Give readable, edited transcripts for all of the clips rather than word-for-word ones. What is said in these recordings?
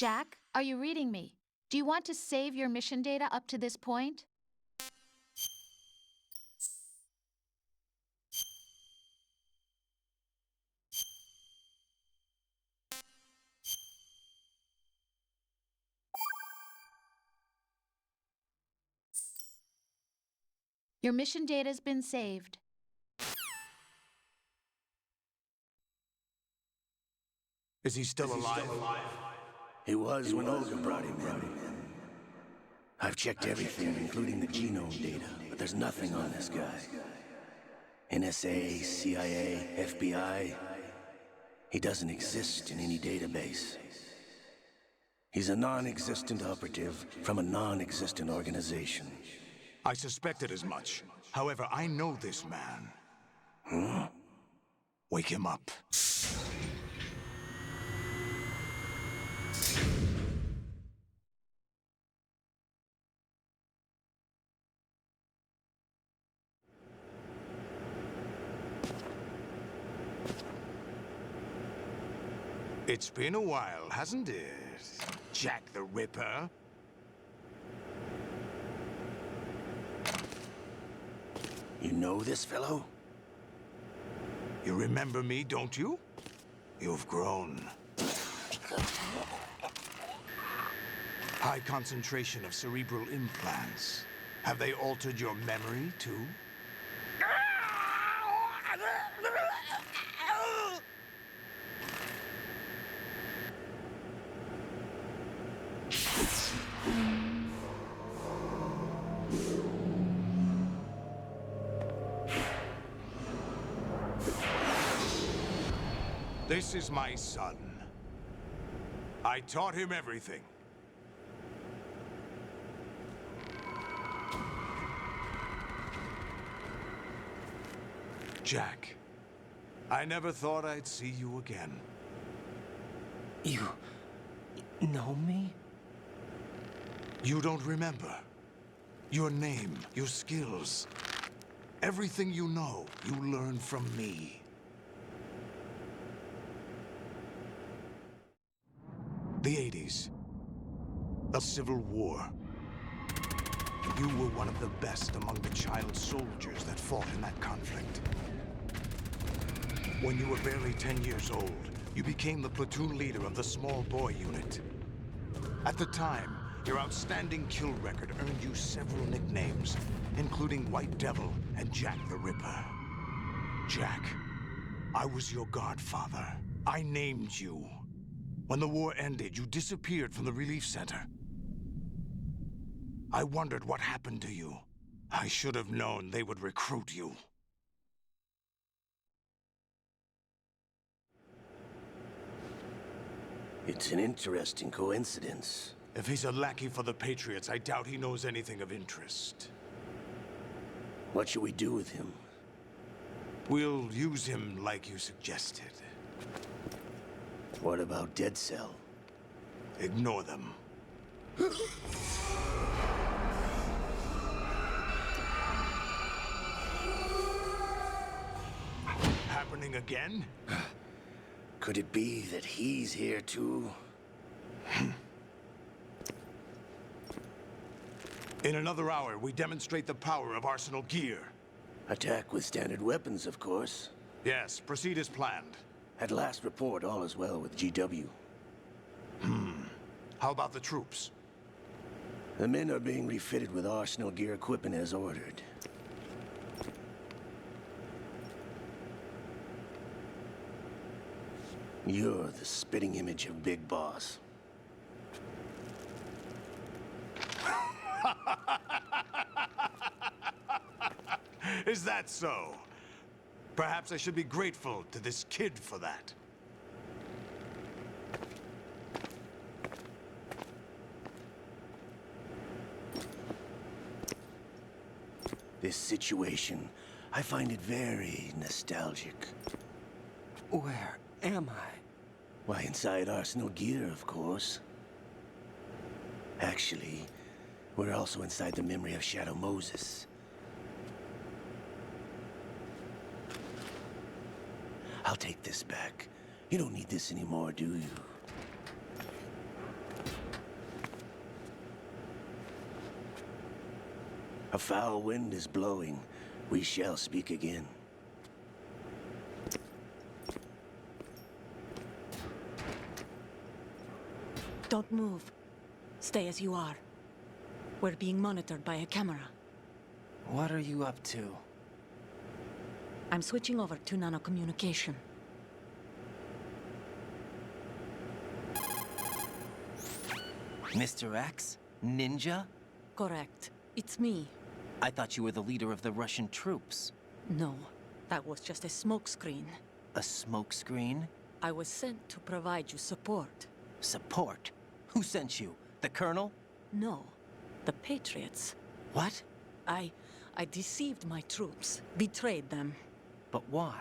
Jack, are you reading me? Do you want to save your mission data up to this point? Your mission data's been saved. Is he still alive? He was when Olga brought him in. I've checked everything, including the genome data, but there's nothing on this guy. NSA, CIA, FBI. He doesn't exist in any database. He's a non-existent operative from a non-existent organization. I suspected as much. However, I know this man. Huh? Wake him up. It's been a while, hasn't it? Jack the Ripper? You know this fellow? You remember me, don't you? You've grown. High concentration of cerebral implants. Have they altered your memory, too? This is my son. I taught him everything. Jack, I never thought I'd see you again. You know me? You don't remember. Your name, your skills. Everything you know, you learned from me. The 80s. The Civil War. You were one of the best among the child soldiers that fought in that conflict. When you were barely 10 years old, you became the platoon leader of the Small Boy Unit. At the time, your outstanding kill record earned you several nicknames, including White Devil and Jack the Ripper. Jack, I was your godfather. I named you. When the war ended, you disappeared from the relief center. I wondered what happened to you. I should have known they would recruit you. It's an interesting coincidence. If he's a lackey for the Patriots, I doubt he knows anything of interest. What should we do with him? We'll use him like you suggested. What about Dead Cell? Ignore them. Happening again? Could it be that he's here too? In another hour, we demonstrate the power of Arsenal gear. Attack with standard weapons, of course. Yes, proceed as planned. At last report, all is well with GW. How about the troops? The men are being refitted with Arsenal gear equipment as ordered. You're the spitting image of Big Boss. Is that so? Perhaps I should be grateful to this kid for that. This situation, I find it very nostalgic. Where am I? Why, inside Arsenal gear, of course. Actually, we're also inside the memory of Shadow Moses. I'll take this back. You don't need this anymore, do you? A foul wind is blowing. We shall speak again. Don't move. Stay as you are. We're being monitored by a camera. What are you up to? I'm switching over to nanocommunication. Mr. X? Ninja? Correct. It's me. I thought you were the leader of the Russian troops. No, that was just a smokescreen. A smokescreen? I was sent to provide you support. Support? Who sent you? The Colonel? No, the Patriots. What? I deceived my troops, betrayed them. But why?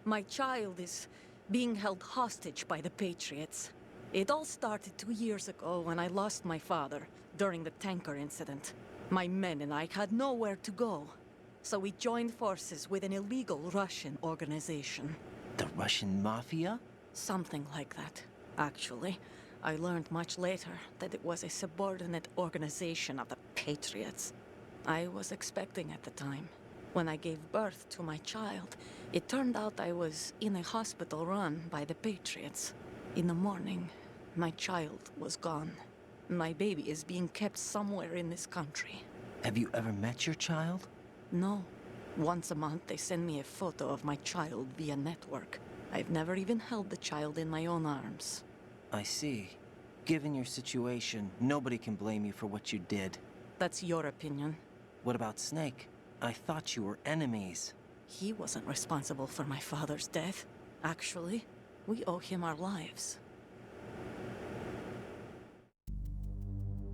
My child is being held hostage by the Patriots. It all started 2 years ago when I lost my father during the tanker incident. My men and I had nowhere to go, so we joined forces with an illegal Russian organization. The Russian Mafia? Something like that, actually. I learned much later that it was a subordinate organization of the Patriots. I was expecting at the time. When I gave birth to my child, it turned out I was in a hospital run by the Patriots. In the morning, my child was gone. My baby is being kept somewhere in this country. Have you ever met your child? No. Once a month, they send me a photo of my child via network. I've never even held the child in my own arms. I see. Given your situation, nobody can blame you for what you did. That's your opinion. What about Snake? I thought you were enemies. He wasn't responsible for my father's death. Actually, we owe him our lives.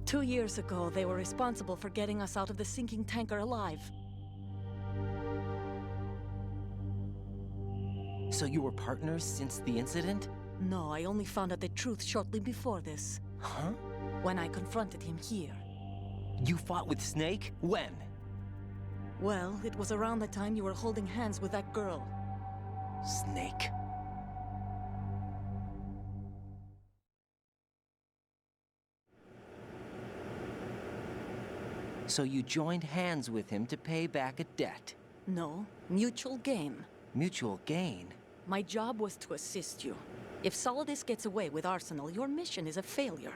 2 years ago, they were responsible for getting us out of the sinking tanker alive. So you were partners since the incident? No, I only found out the truth shortly before this. Huh? When I confronted him here. You fought with Snake? When? Well, it was around the time you were holding hands with that girl. Snake. So you joined hands with him to pay back a debt. No, mutual gain. Mutual gain? My job was to assist you. If Solidus gets away with Arsenal, your mission is a failure.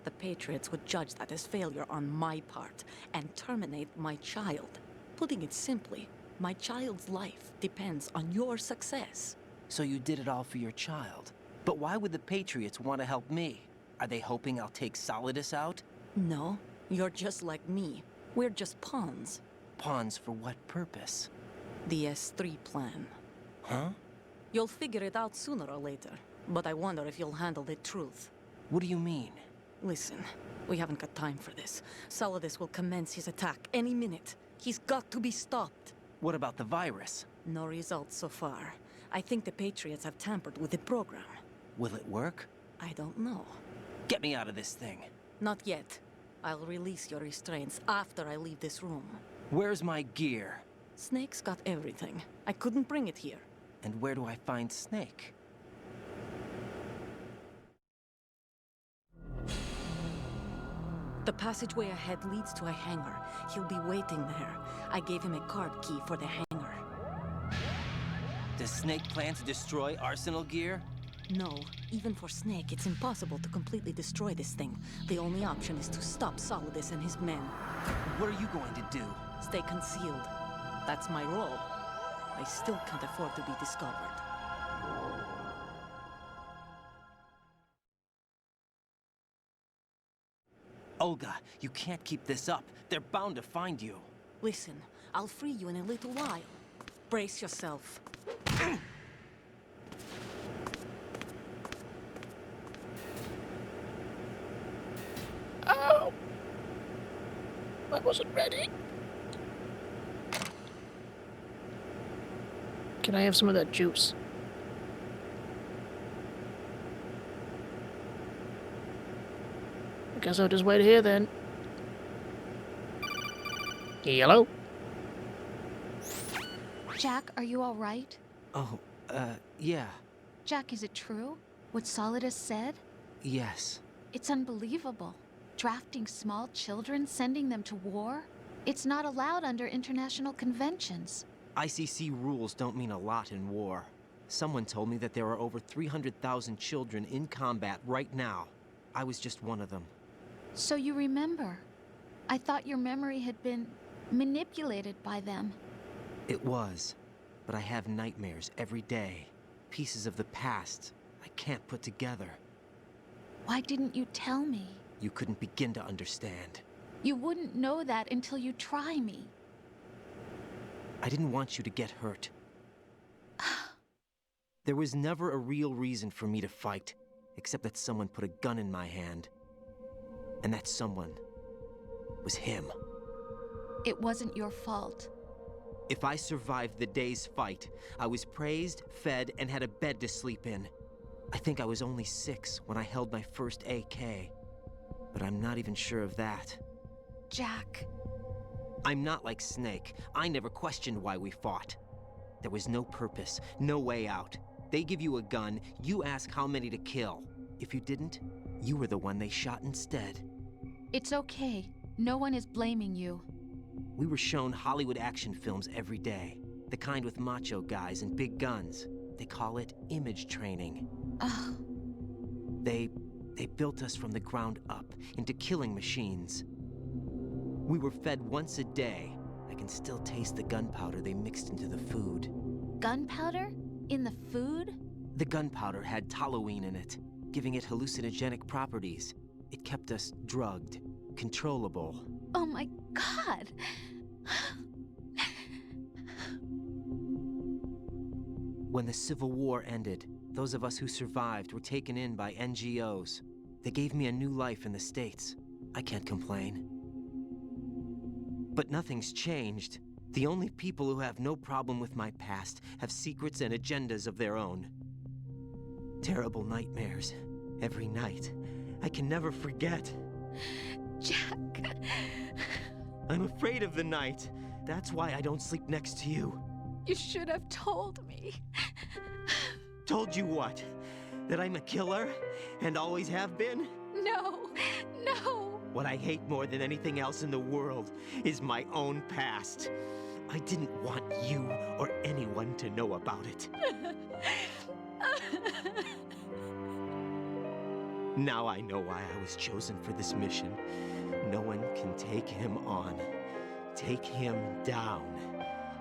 The Patriots would judge that as failure on my part and terminate my child. Putting it simply, my child's life depends on your success. So you did it all for your child. But why would the Patriots want to help me? Are they hoping I'll take Solidus out? No, you're just like me. We're just pawns. Pawns for what purpose? The S3 plan. Huh? You'll figure it out sooner or later, but I wonder if you'll handle the truth. What do you mean? Listen, we haven't got time for this. Solidus will commence his attack any minute. He's got to be stopped. What about the virus? No results so far. I think the Patriots have tampered with the program. Will it work? I don't know. Get me out of this thing. Not yet. I'll release your restraints after I leave this room. Where's my gear? Snake's got everything. I couldn't bring it here. And where do I find Snake? The passageway ahead leads to a hangar. He'll be waiting there. I gave him a card key for the hangar. Does Snake plan to destroy Arsenal gear? No, even for Snake, it's impossible to completely destroy this thing. The only option is to stop Solidus and his men. What are you going to do? Stay concealed. That's my role. I still can't afford to be discovered. Olga, you can't keep this up. They're bound to find you. Listen, I'll free you in a little while. Brace yourself. Ow! I wasn't ready. Can I have some of that juice? I guess I'll just wait here then. Hello? Jack, are you all right? Oh, yeah. Jack, is it true? What Solidus said? Yes. It's unbelievable. Drafting small children, sending them to war? It's not allowed under international conventions. ICC rules don't mean a lot in war. Someone told me that there are over 300,000 children in combat right now. I was just one of them. So you remember. I thought your memory had been manipulated by them. It was, but I have nightmares every day. Pieces of the past I can't put together. Why didn't you tell me? You couldn't begin to understand. You wouldn't know that until you try me. I didn't want you to get hurt. There was never a real reason for me to fight, except that someone put a gun in my hand. And that someone was him. It wasn't your fault. If I survived the day's fight, I was praised, fed, and had a bed to sleep in. I think I was only 6 when I held my first AK. But I'm not even sure of that. Jack. I'm not like Snake. I never questioned why we fought. There was no purpose, no way out. They give you a gun, you ask how many to kill. If you didn't, you were the one they shot instead. It's okay. No one is blaming you. We were shown Hollywood action films every day. The kind with macho guys and big guns. They call it image training. Ugh. They built us from the ground up into killing machines. We were fed once a day. I can still taste the gunpowder they mixed into the food. Gunpowder? In the food? The gunpowder had toluene in it, giving it hallucinogenic properties. It kept us drugged, controllable. Oh my God! When the Civil War ended, those of us who survived were taken in by NGOs. They gave me a new life in the States. I can't complain. But nothing's changed. The only people who have no problem with my past have secrets and agendas of their own. Terrible nightmares. Every night. I can never forget. Jack. I'm afraid of the night. That's why I don't sleep next to you. You should have told me. Told you what? That I'm a killer? And always have been? No, no. What I hate more than anything else in the world is my own past. I didn't want you or anyone to know about it. Now I know why I was chosen for this mission. No one can take him on, take him down,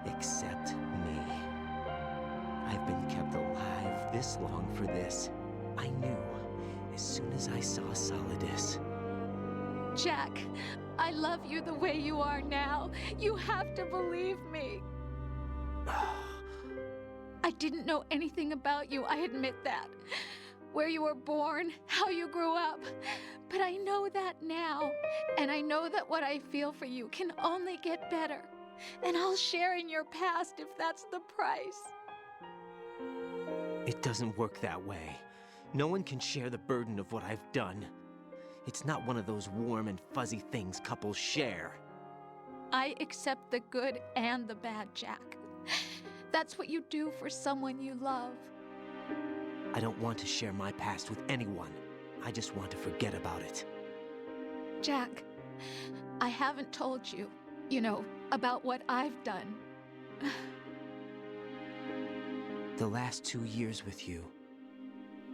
except me. I've been kept alive this long for this. I knew as soon as I saw Solidus. Jack, I love you the way you are now. You have to believe me. I didn't know anything about you, I admit that. Where you were born, how you grew up. But I know that now. And I know that what I feel for you can only get better. And I'll share in your past if that's the price. It doesn't work that way. No one can share the burden of what I've done. It's not one of those warm and fuzzy things couples share. I accept the good and the bad, Jack. That's what you do for someone you love. I don't want to share my past with anyone. I just want to forget about it. Jack, I haven't told you, about what I've done. The last 2 years with you,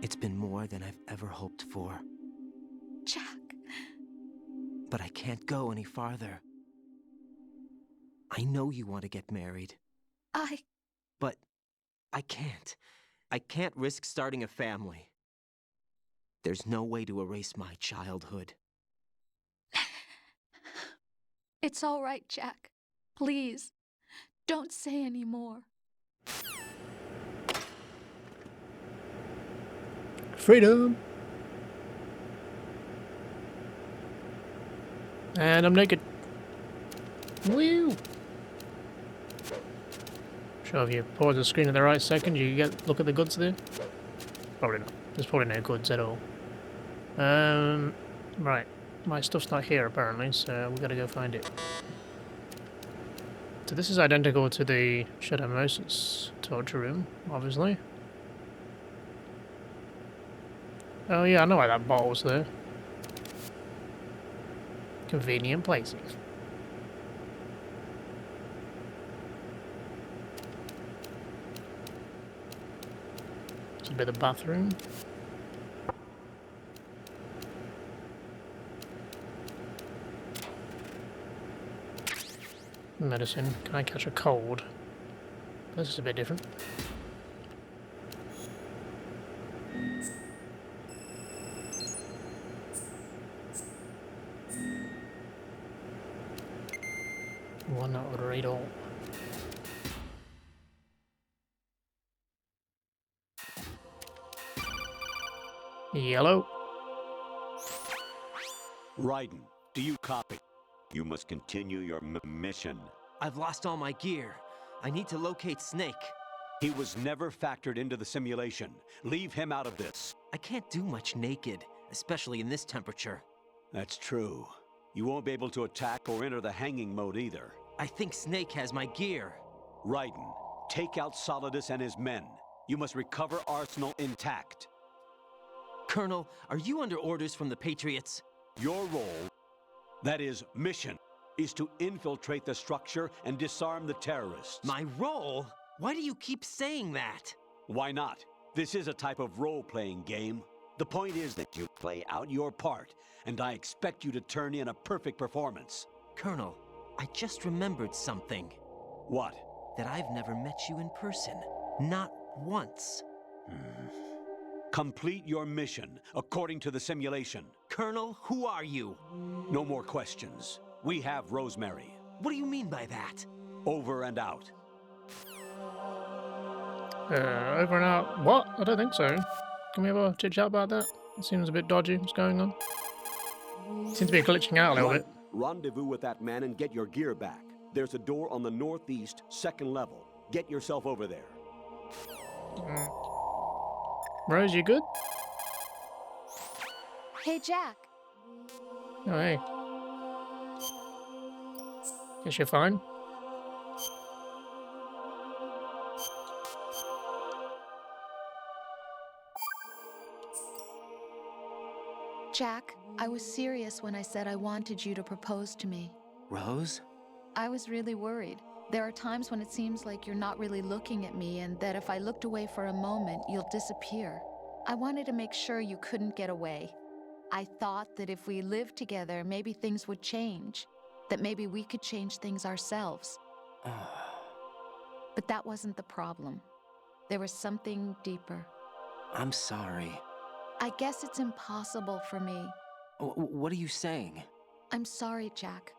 it's been more than I've ever hoped for. Jack. But I can't go any farther. I know you want to get married. But I can't. I can't risk starting a family. There's no way to erase my childhood. It's all right, Jack. Please, don't say any more. Freedom! And I'm naked. Woo! Sure, if you pause the screen at the right second, you get look at the goods there. Probably not. There's probably no goods at all. Right. My stuff's not here apparently, so we gotta go find it. So this is identical to the Shadow Moses torture room, obviously. Oh yeah, I know why that bottle's there. Convenient placing. to be the bathroom. Medicine. Can I catch a cold? This is a bit different. One that would read all. Yellow. Raiden, do you copy? You must continue your mission. I've lost all my gear. I need to locate Snake. He was never factored into the simulation. Leave him out of this. I can't do much naked, especially in this temperature. That's true. You won't be able to attack or enter the hanging mode either. I think Snake has my gear. Raiden, take out Solidus and his men. You must recover Arsenal intact. Colonel, are you under orders from the Patriots? Your role, that is, mission, is to infiltrate the structure and disarm the terrorists. My role? Why do you keep saying that? Why not? This is a type of role-playing game. The point is that you play out your part, and I expect you to turn in a perfect performance. Colonel, I just remembered something. What? That I've never met you in person. Not once. Complete your mission, according to the simulation. Colonel, who are you? No more questions. We have Rosemary. What do you mean by that? Over and out. Over and out. What? I don't think so. Can we have a chit chat about that? It seems a bit dodgy. What's going on? Seems to be glitching out a little bit. Rendezvous with that man and get your gear back. There's a door on the northeast, second level. Get yourself over there. Rose, you good? Hey, Jack. Oh, hey. Guess you're fine. Jack, I was serious when I said I wanted you to propose to me. Rose? I was really worried. There are times when it seems like you're not really looking at me and that if I looked away for a moment, you'll disappear. I wanted to make sure you couldn't get away. I thought that if we lived together, maybe things would change. That maybe we could change things ourselves. But that wasn't the problem. There was something deeper. I'm sorry. I guess it's impossible for me. What are you saying? I'm sorry, Jack.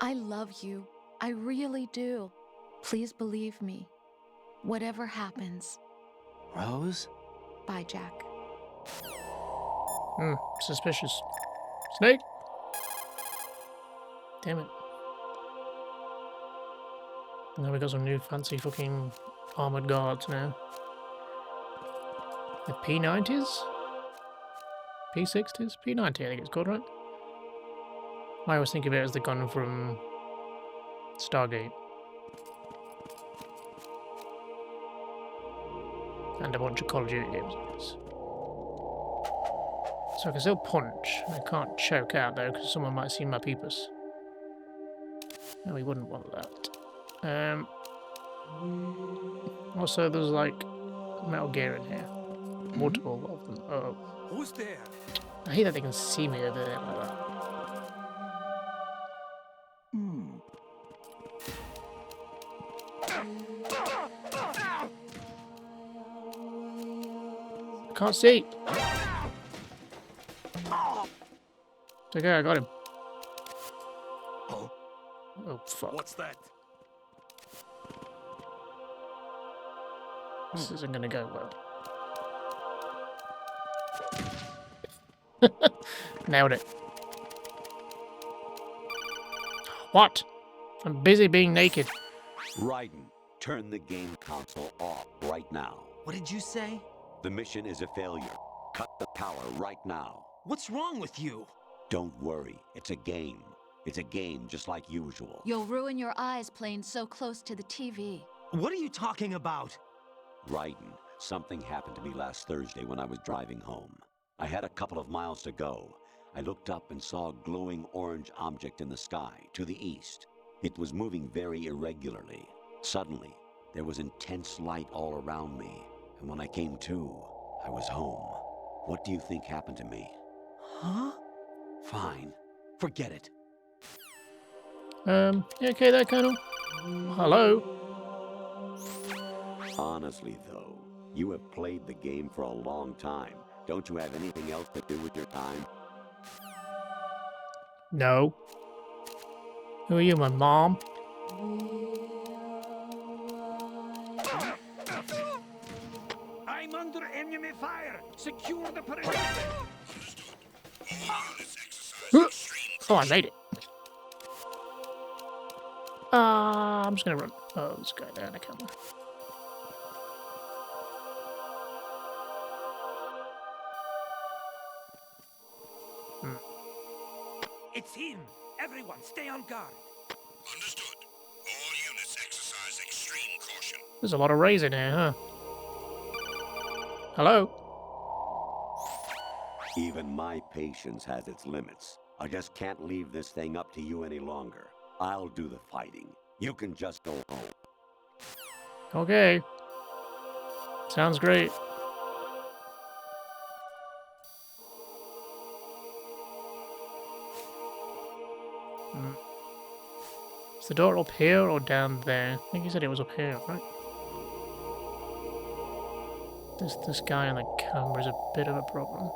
I love you. I really do. Please believe me. Whatever happens. Rose? Bye, Jack. Suspicious. Snake? Damn it. Now we got some new fancy fucking armored guards now. The P90s? P60s? P90 I think it's called, right? I always think of it as the gun from Stargate. And a bunch of Call of Duty games, I guess. So I can still punch. I can't choke out though, because someone might see my peepers. No, we wouldn't want that. Also, there's like Metal Gear in here. Multiple of them. Oh. Who's there? I hate that they can see me over there like that. Can't see. It's okay, I got him. Oh fuck. What's that? This isn't gonna go well. Nailed it. What? I'm busy being naked. Raiden, turn the game console off right now. What did you say? The mission is a failure. Cut the power right now. What's wrong with you? Don't worry, it's a game. It's a game just like usual. You'll ruin your eyes playing so close to the TV. What are you talking about? Raiden, something happened to me last Thursday when I was driving home. I had a couple of miles to go. I looked up and saw a glowing orange object in the sky, to the east. It was moving very irregularly. Suddenly, there was intense light all around me, and when I came to, I was home. What do you think happened to me? Huh? Fine. Forget it. You okay there, Colonel? Hello? Honestly, though, you have played the game for a long time. Don't you have anything else to do with your time? No. Who are you, my mom? I'm under enemy fire. Secure the perimeter. Oh, I made it. I'm just gonna run. Oh, this guy there in the camera. It's him. Everyone, stay on guard. Understood. All units exercise extreme caution. There's a lot of rays in here, huh? Hello? Even my patience has its limits. I just can't leave this thing up to you any longer. I'll do the fighting. You can just go home. Okay. Sounds great. Is the door up here or down there? I think he said it was up here, right? This guy on the camera is a bit of a problem.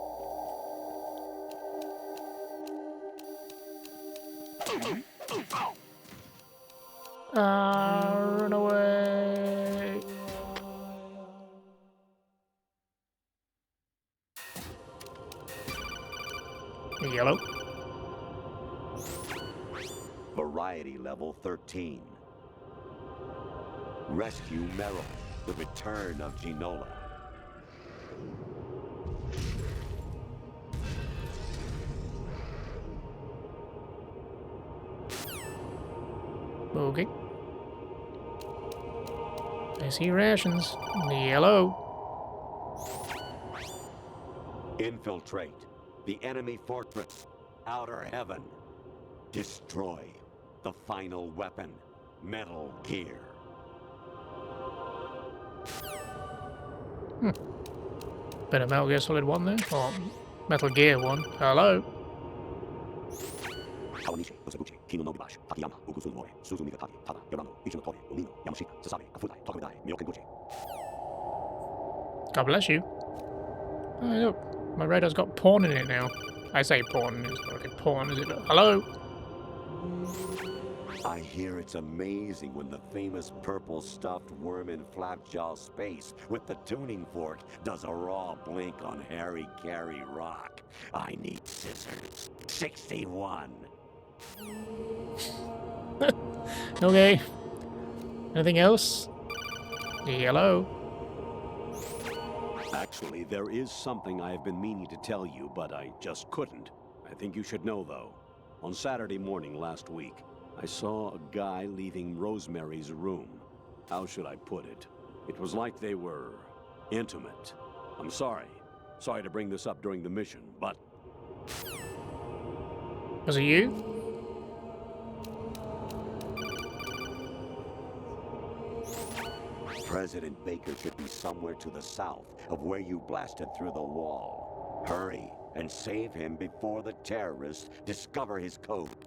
Run away! Yellow. Variety level 13. Rescue Meryl. The return of Genola. Okay. I see rations. Yellow. Infiltrate the enemy fortress. Outer Heaven. Destroy the final weapon. Metal Gear. Bit of Metal Gear Solid 1 there. Or Metal Gear 1. Hello. Kawanishi, Osaguchi, Kino Nobibashi, Takayama, Ukusunmori, Suzumi Gataki, Tada, Yorano, Ichinotori, Umino, Yamashita, Sasabe, Kafudai, Tokumidai, Miyokenguchi. God bless you. Oh, look. My radar's got porn in it now. I say porn. It's not really porn, is it? But hello. I hear it's amazing when the famous purple stuffed worm in Flapjaw Space with the tuning fork does a raw blink on Harry Carey Rock. I need scissors. 61. Okay. Anything else? Yellow. Actually, there is something I have been meaning to tell you, but I just couldn't. I think you should know, though. On Saturday morning last week, I saw a guy leaving Rosemary's room. How should I put it? It was like they were intimate. I'm sorry. Sorry to bring this up during the mission, but... Was it you? President Baker should be somewhere to the south of where you blasted through the wall. Hurry and save him before the terrorists discover his code.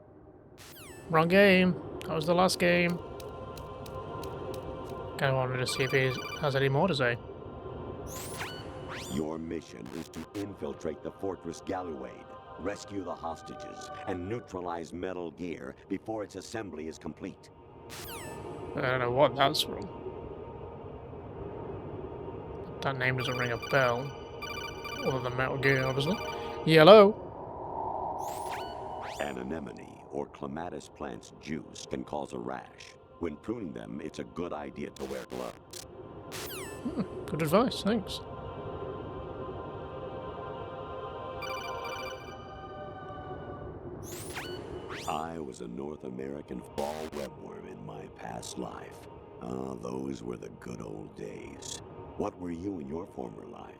Wrong game. That was the last game. Kind of wanted to see if he has any more to say. Your mission is to infiltrate the Fortress Galluade, rescue the hostages, and neutralize Metal Gear before its assembly is complete. I don't know what that's from. That name doesn't ring a bell. Other than Metal Gear, obviously. Yellow. An anemone or clematis plant's juice can cause a rash. When pruning them, it's a good idea to wear gloves. Good advice, thanks. I was a North American fall webworm in my past life. Ah, those were the good old days. What were you in your former life?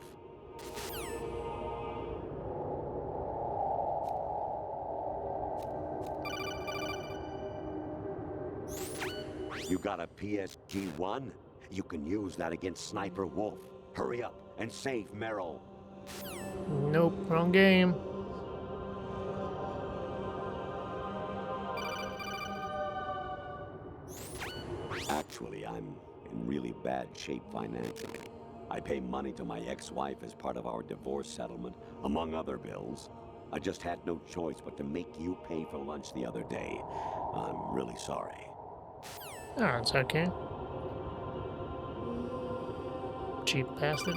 You got a PSG-1? You can use that against Sniper Wolf. Hurry up and save Meryl. Nope, wrong game. Actually, I'm in really bad shape financially. I pay money to my ex-wife as part of our divorce settlement, among other bills. I just had no choice but to make you pay for lunch the other day. I'm really sorry. Oh, it's okay. Cheap bastard.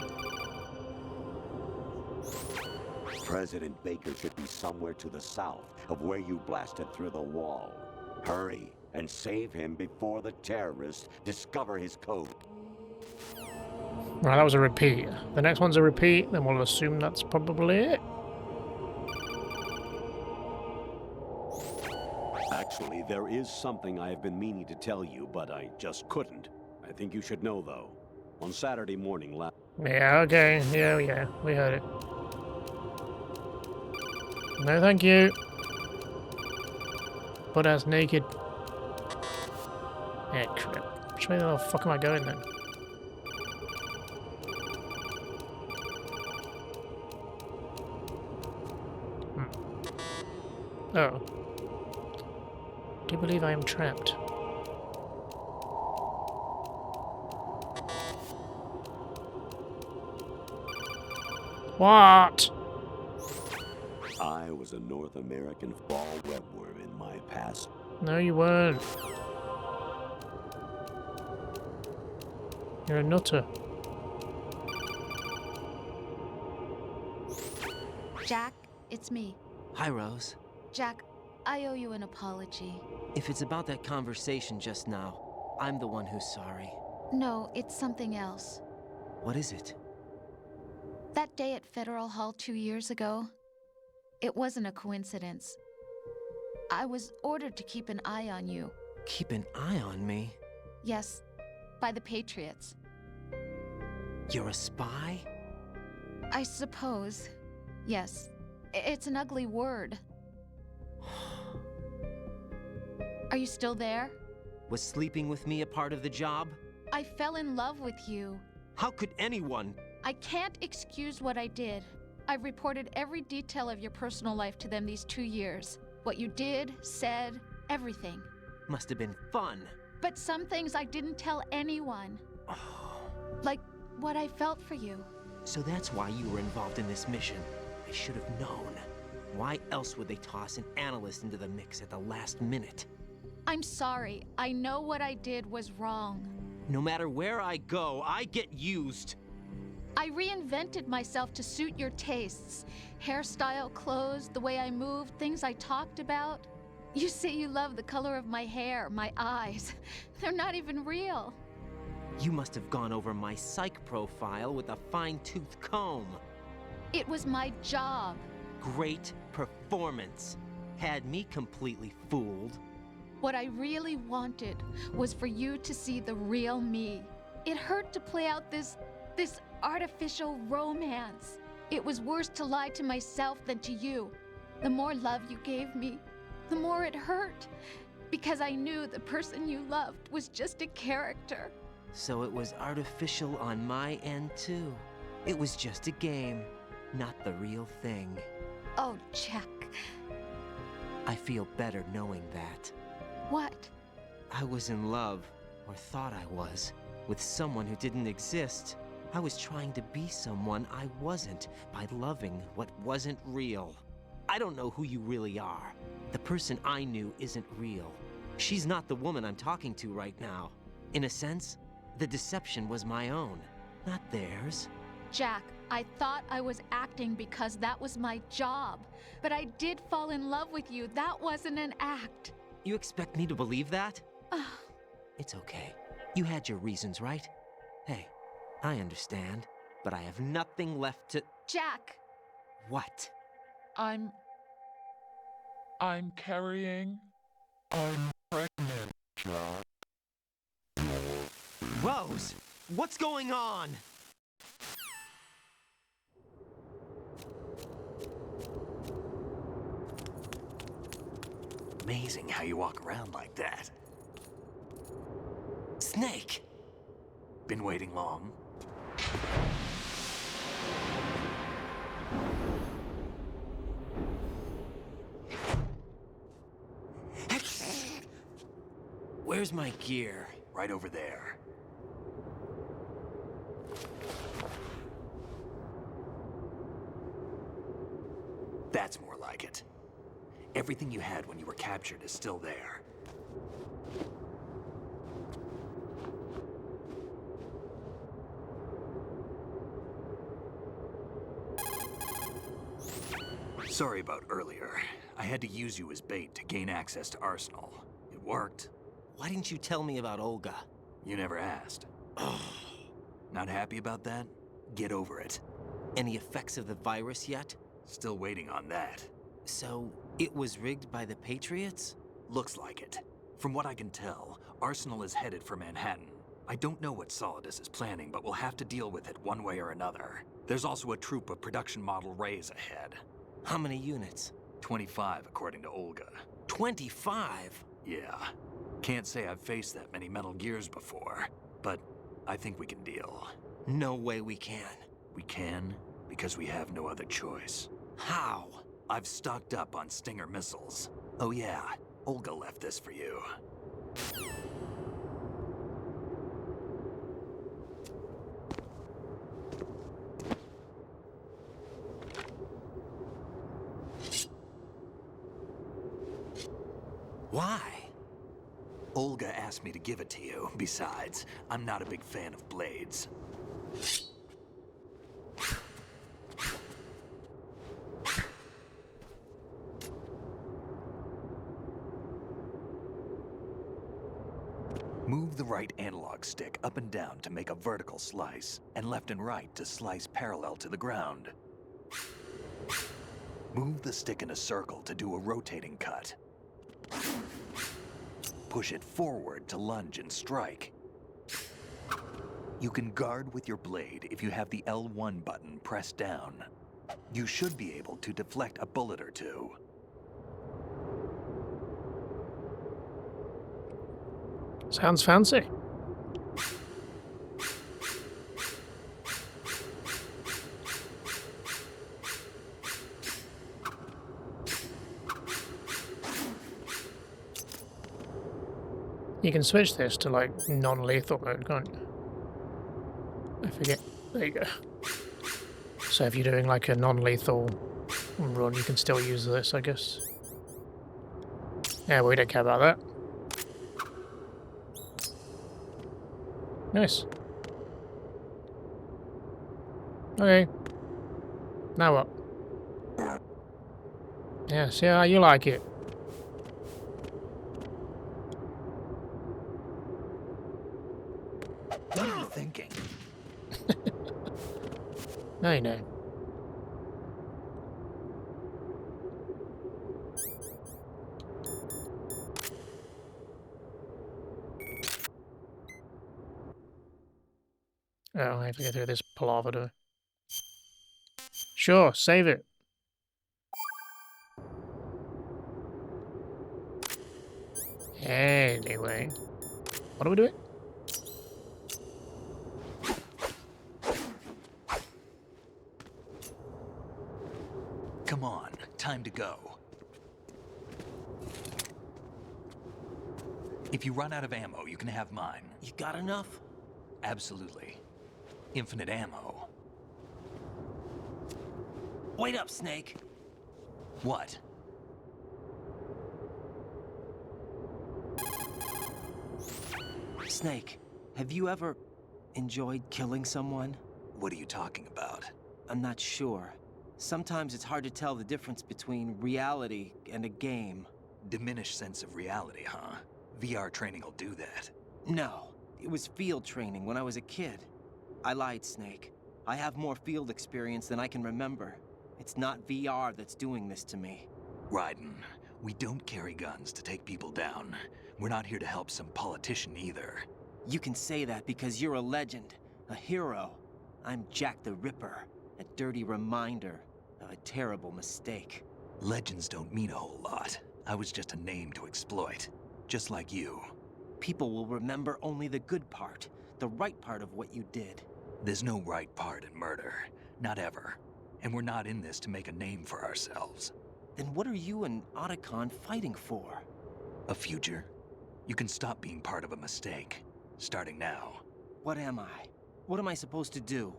President Baker should be somewhere to the south of where you blasted through the wall. Hurry and save him before the terrorists discover his code. Right, that was a repeat. The next one's a repeat, then we'll assume that's probably it. Actually, there is something I have been meaning to tell you, but I just couldn't. I think you should know, though. On Saturday morning Yeah, okay. Yeah, we heard it. No, thank you. Butt ass naked. Yeah, crap. Which way the fuck am I going then? Oh. Do you believe I am trapped? What? I was a North American fall webworm in my past. No, you weren't. You're a nutter. Jack, it's me. Hi, Rose. Jack, I owe you an apology. If it's about that conversation just now, I'm the one who's sorry. No, it's something else. What is it? That day at Federal Hall 2 years ago, it wasn't a coincidence. I was ordered to keep an eye on you. Keep an eye on me? Yes, by the Patriots. You're a spy? I suppose. Yes. It's an ugly word. Are you still there? Was sleeping with me a part of the job? I fell in love with you. How could anyone? I can't excuse what I did. I've reported every detail of your personal life to them these 2 years. What you did, said, everything. Must have been fun. But some things I didn't tell anyone. Like what I felt for you. So that's why you were involved in this mission. I should have known. Why else would they toss an analyst into the mix at the last minute? I'm sorry. I know what I did was wrong. No matter where I go, I get used. I reinvented myself to suit your tastes. Hairstyle, clothes, the way I moved, things I talked about. You say you love the color of my hair, my eyes. They're not even real. You must have gone over my psych profile with a fine-tooth comb. It was my job. Great performance. Had me completely fooled. What I really wanted was for you to see the real me. It hurt to play out this artificial romance. It was worse to lie to myself than to you. The more love you gave me, the more it hurt. Because I knew the person you loved was just a character. So it was artificial on my end too. It was just a game, not the real thing. Oh, Jack. I feel better knowing that. What? I was in love, or thought I was, with someone who didn't exist. I was trying to be someone I wasn't by loving what wasn't real. I don't know who you really are. The person I knew isn't real. She's not the woman I'm talking to right now. In a sense, the deception was my own, not theirs. Jack, I thought I was acting because that was my job. But I did fall in love with you. That wasn't an act. You expect me to believe that? It's okay. You had your reasons, right? Hey, I understand, but I have nothing left to... Jack! What? I'm carrying... I'm pregnant, Jack. Rose! What's going on? Amazing how you walk around like that. Snake! Been waiting long? Where's my gear? Right over there. That's more like it. Everything you had when you were captured is still there. Sorry about earlier. I had to use you as bait to gain access to Arsenal. It worked. Why didn't you tell me about Olga? You never asked. Not happy about that? Get over it. Any effects of the virus yet? Still waiting on that. So, it was rigged by the Patriots? Looks like it. From what I can tell, Arsenal is headed for Manhattan. I don't know what Solidus is planning, but we'll have to deal with it one way or another. There's also a troop of production model Rays ahead. How many units? 25, according to Olga. 25? Yeah. Can't say I've faced that many Metal Gears before, but I think we can deal. No way we can. We can, because we have no other choice. How? I've stocked up on Stinger missiles. Oh yeah, Olga left this for you. Why? Olga asked me to give it to you. Besides, I'm not a big fan of blades. Move the right analog stick up and down to make a vertical slice, and left and right to slice parallel to the ground. Move the stick in a circle to do a rotating cut. Push it forward to lunge and strike. You can guard with your blade if you have the L1 button pressed down. You should be able to deflect a bullet or two. Sounds fancy. You can switch this to like non-lethal mode, can't you? I forget. There you go. So if you're doing like a non-lethal run, you can still use this, I guess. Yeah, we don't care about that. Nice. Okay. Now what? Yeah, see how you like it. What are you thinking? No, you know. Oh, I have to get through this palaver, do I? Sure, save it. Anyway. What are we doing? Come on, time to go. If you run out of ammo, you can have mine. You got enough? Absolutely. Infinite ammo. Wait up, Snake. What? Snake, have you ever enjoyed killing someone? What are you talking about? I'm not sure. Sometimes it's hard to tell the difference between reality and a game. Diminished sense of reality, huh? VR training will do that. No, it was field training when I was a kid. I lied, Snake. I have more field experience than I can remember. It's not VR that's doing this to me. Raiden, we don't carry guns to take people down. We're not here to help some politician either. You can say that because you're a legend, a hero. I'm Jack the Ripper, a dirty reminder of a terrible mistake. Legends don't mean a whole lot. I was just a name to exploit, just like you. People will remember only the good part, the right part of what you did. There's no right part in murder. Not ever. And we're not in this to make a name for ourselves. Then what are you and Otacon fighting for? A future. You can stop being part of a mistake, starting now. What am I? What am I supposed to do?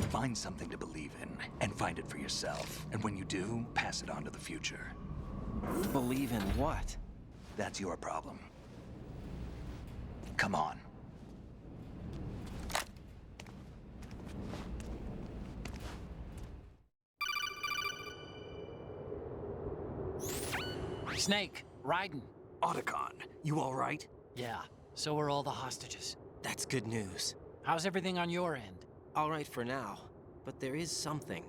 Find something to believe in, and find it for yourself. And when you do, pass it on to the future. Believe in what? That's your problem. Come on. Snake, Raiden. Otacon, you all right? Yeah, so are all the hostages. That's good news. How's everything on your end? All right for now, but there is something.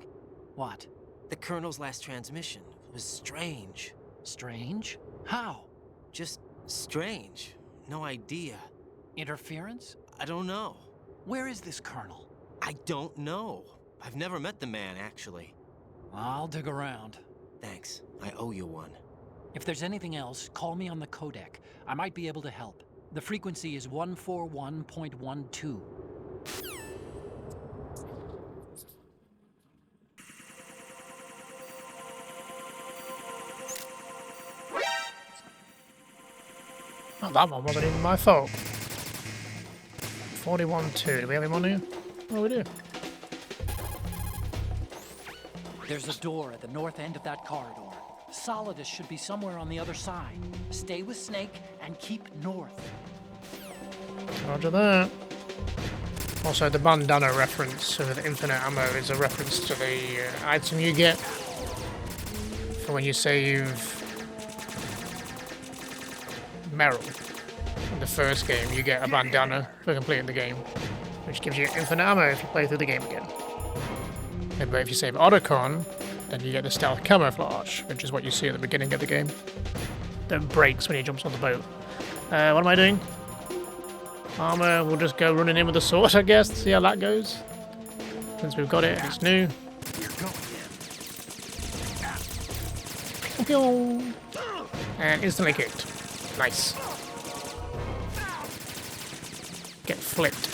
What? The Colonel's last transmission was strange. Strange? How? Just strange. No idea. Interference? I don't know. Where is this Colonel? I don't know. I've never met the man, actually. I'll dig around. Thanks. I owe you one. If there's anything else, call me on the codec. I might be able to help. The frequency is 141.12. Oh, that one wasn't even my fault. 41-2. Do we have him on here? Oh, we do. There's a door at the north end of that corridor. Solidus should be somewhere on the other side. Stay with Snake and keep north. Roger that. Also, the bandana reference of the infinite ammo is a reference to the item you get for when you say you've Meryl. In the first game, you get a bandana for completing the game, which gives you infinite ammo if you play through the game again. But if you save Otacon, then you get the stealth camouflage, which is what you see at the beginning of the game. That breaks when he jumps on the boat. What am I doing? Armor, we'll just go running in with the sword, I guess, see how that goes. Since we've got it, it's new. And instantly kicked. Nice. Get flipped.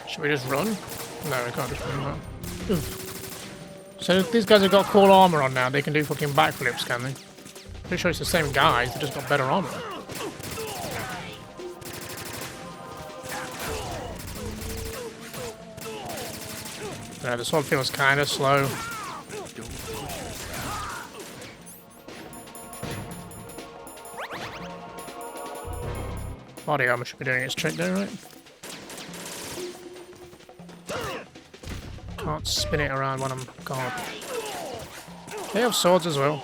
Should we just run? No, we can't just run that. Oof. So these guys have got cool armor on now. They can do fucking backflips, can they? Pretty sure it's the same guys. They just got better armor. Yeah, this one feels kind of slow. Body armor should be doing its trick there, right? Can't spin it around when I'm gone. They have swords as well.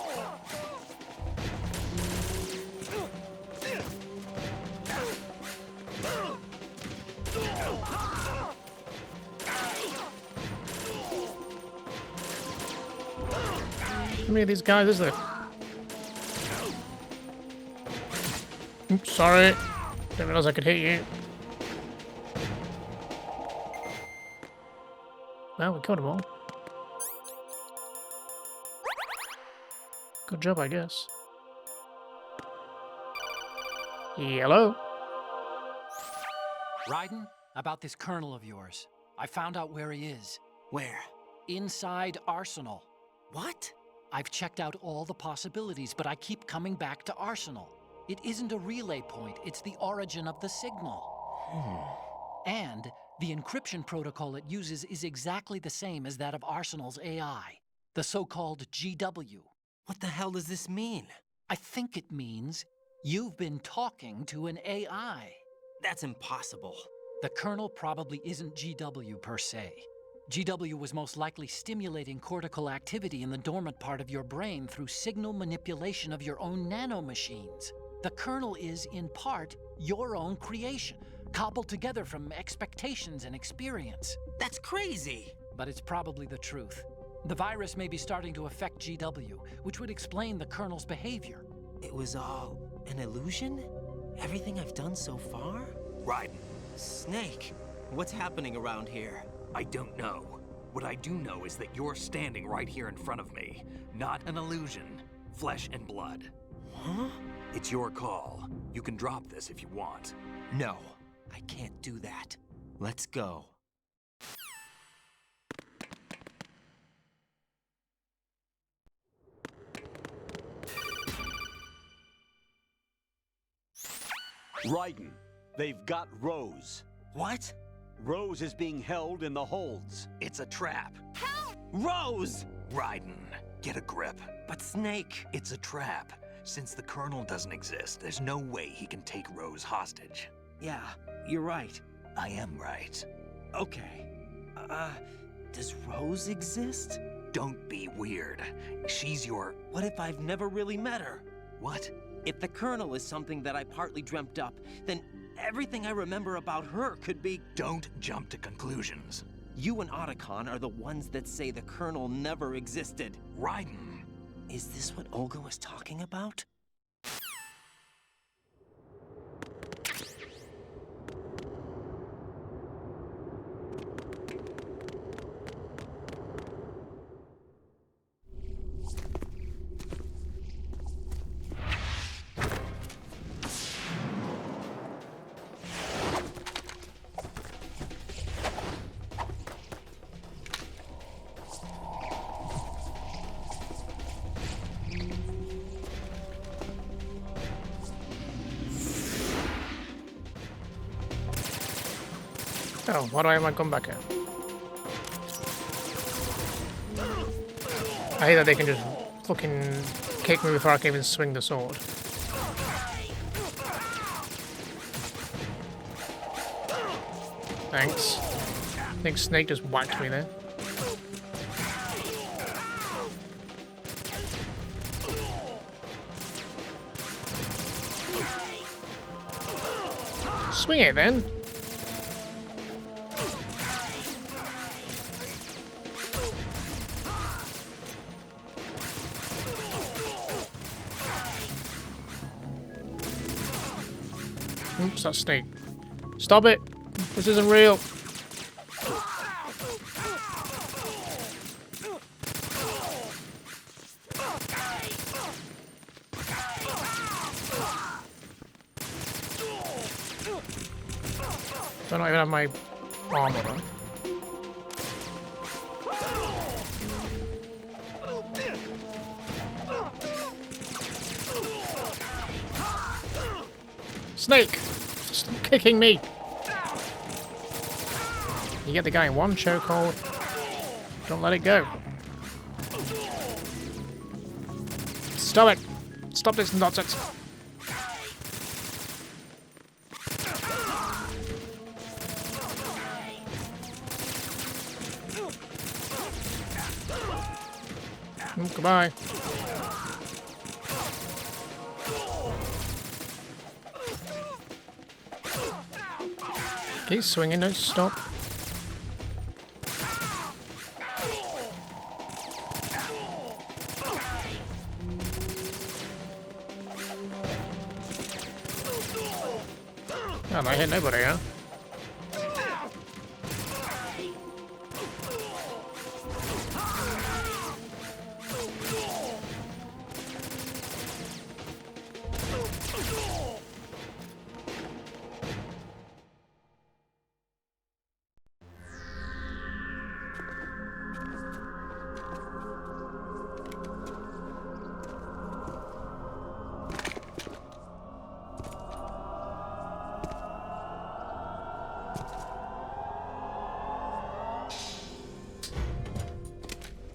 How many of these guys is there? Oops, sorry. Didn't realize I could hit you. Well, we killed them all. Good job, I guess. Hello? Raiden, about this Colonel of yours. I found out where he is. Where? Inside Arsenal. What? I've checked out all the possibilities, but I keep coming back to Arsenal. It isn't a relay point, it's the origin of the signal. And the encryption protocol it uses is exactly the same as that of Arsenal's AI, the so-called GW. What the hell does this mean? I think it means you've been talking to an AI. That's impossible. The Colonel probably isn't GW per se. GW was most likely stimulating cortical activity in the dormant part of your brain through signal manipulation of your own nanomachines. The Colonel is, in part, your own creation, cobbled together from expectations and experience. That's crazy! But it's probably the truth. The virus may be starting to affect GW, which would explain the Colonel's behavior. It was all an illusion? Everything I've done so far? Raiden, Snake, what's happening around here? I don't know. What I do know is that you're standing right here in front of me. Not an illusion. Flesh and blood. Huh? It's your call. You can drop this if you want. No, I can't do that. Let's go. Raiden, they've got Rose. What? Rose is being held in the holds. It's a trap. Rose! Raiden, get a grip. But Snake... It's a trap. Since the Colonel doesn't exist, there's no way he can take Rose hostage. Yeah, you're right. I am right. Okay. Does Rose exist? Don't be weird. She's your... What if I've never really met her? What? If the Colonel is something that I partly dreamt up, then everything I remember about her could be... Don't jump to conclusions. You and Otacon are the ones that say the Colonel never existed. Raiden. Is this what Olga was talking about? Oh, why do I have my gun back here? I hate that they can just fucking kick me before I can even swing the sword. Thanks. I think Snake just whacked me there. Swing it then. Oops, that's Snake. Stop it! This isn't real! Do I not even have my armor on? Snake! Stop kicking me! You get the guy in one chokehold. Don't let it go. Stop it! Stop this nonsense! Goodbye. Keep swinging, don't stop. Oh, I hit nobody, huh?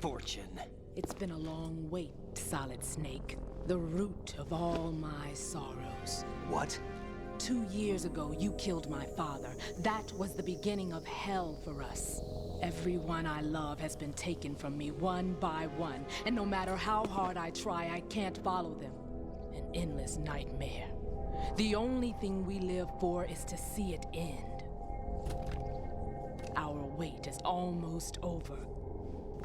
Fortune. It's been a long wait, Solid Snake. The root of all my sorrows. What? 2 years ago, you killed my father. That was the beginning of hell for us. Everyone I love has been taken from me one by one, and no matter how hard I try, I can't follow them. An endless nightmare. The only thing we live for is to see it end. Our wait is almost over.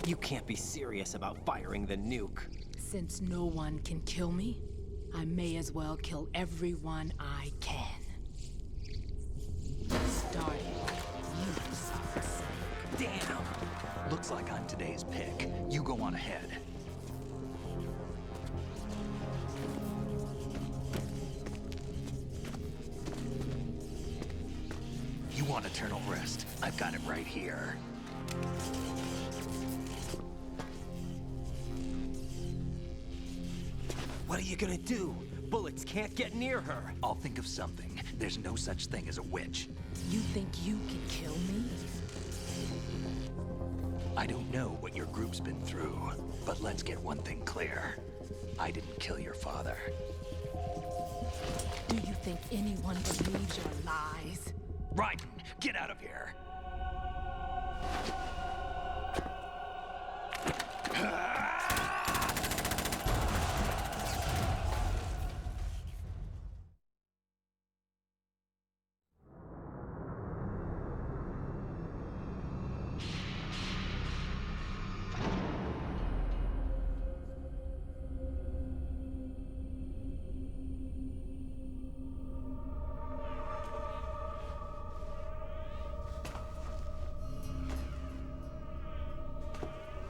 You can't be serious about firing the nuke. Since no one can kill me, I may as well kill everyone I can. Starting with you, Solid Snake. Damn! Looks like I'm today's pick. You go on ahead. You want eternal rest? I've got it right here. What are you gonna do? Bullets can't get near her. I'll think of something. There's no such thing as a witch. You think you can kill me? I don't know what your group's been through, but let's get one thing clear. I didn't kill your father. Do you think anyone believes your lies? Raiden, get out of here!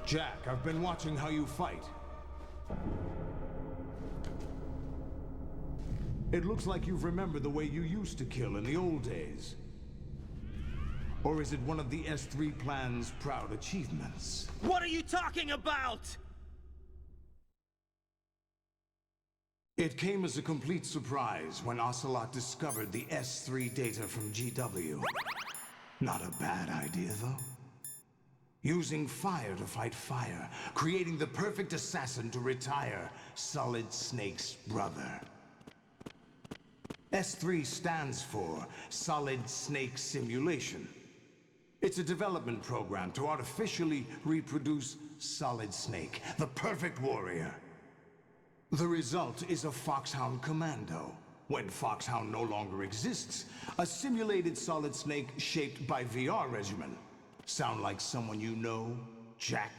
Jack, I've been watching how you fight. It looks like you've remembered the way you used to kill in the old days. Or is it one of the S3 plan's proud achievements? What are you talking about? It came as a complete surprise when Ocelot discovered the S3 data from GW. Not a bad idea, though. Using fire to fight fire, creating the perfect assassin to retire Solid Snake's brother. S3 stands for Solid Snake Simulation. It's a development program to artificially reproduce Solid Snake, the perfect warrior. The result is a Foxhound Commando. When Foxhound no longer exists, a simulated Solid Snake shaped by VR regimen. Sound like someone you know, Jack?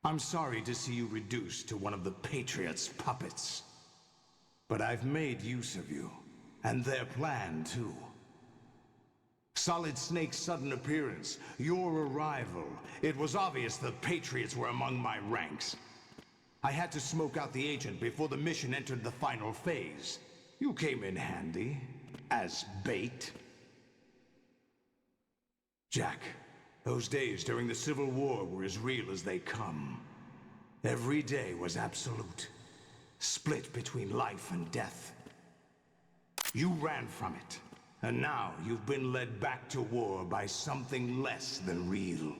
I'm sorry to see you reduced to one of the Patriots' puppets. But I've made use of you, and their plan too. Solid Snake's sudden appearance, your arrival, it was obvious the Patriots were among my ranks. I had to smoke out the agent before the mission entered the final phase. You came in handy, as bait. Jack, those days during the Civil War were as real as they come. Every day was absolute, split between life and death. You ran from it, and now you've been led back to war by something less than real.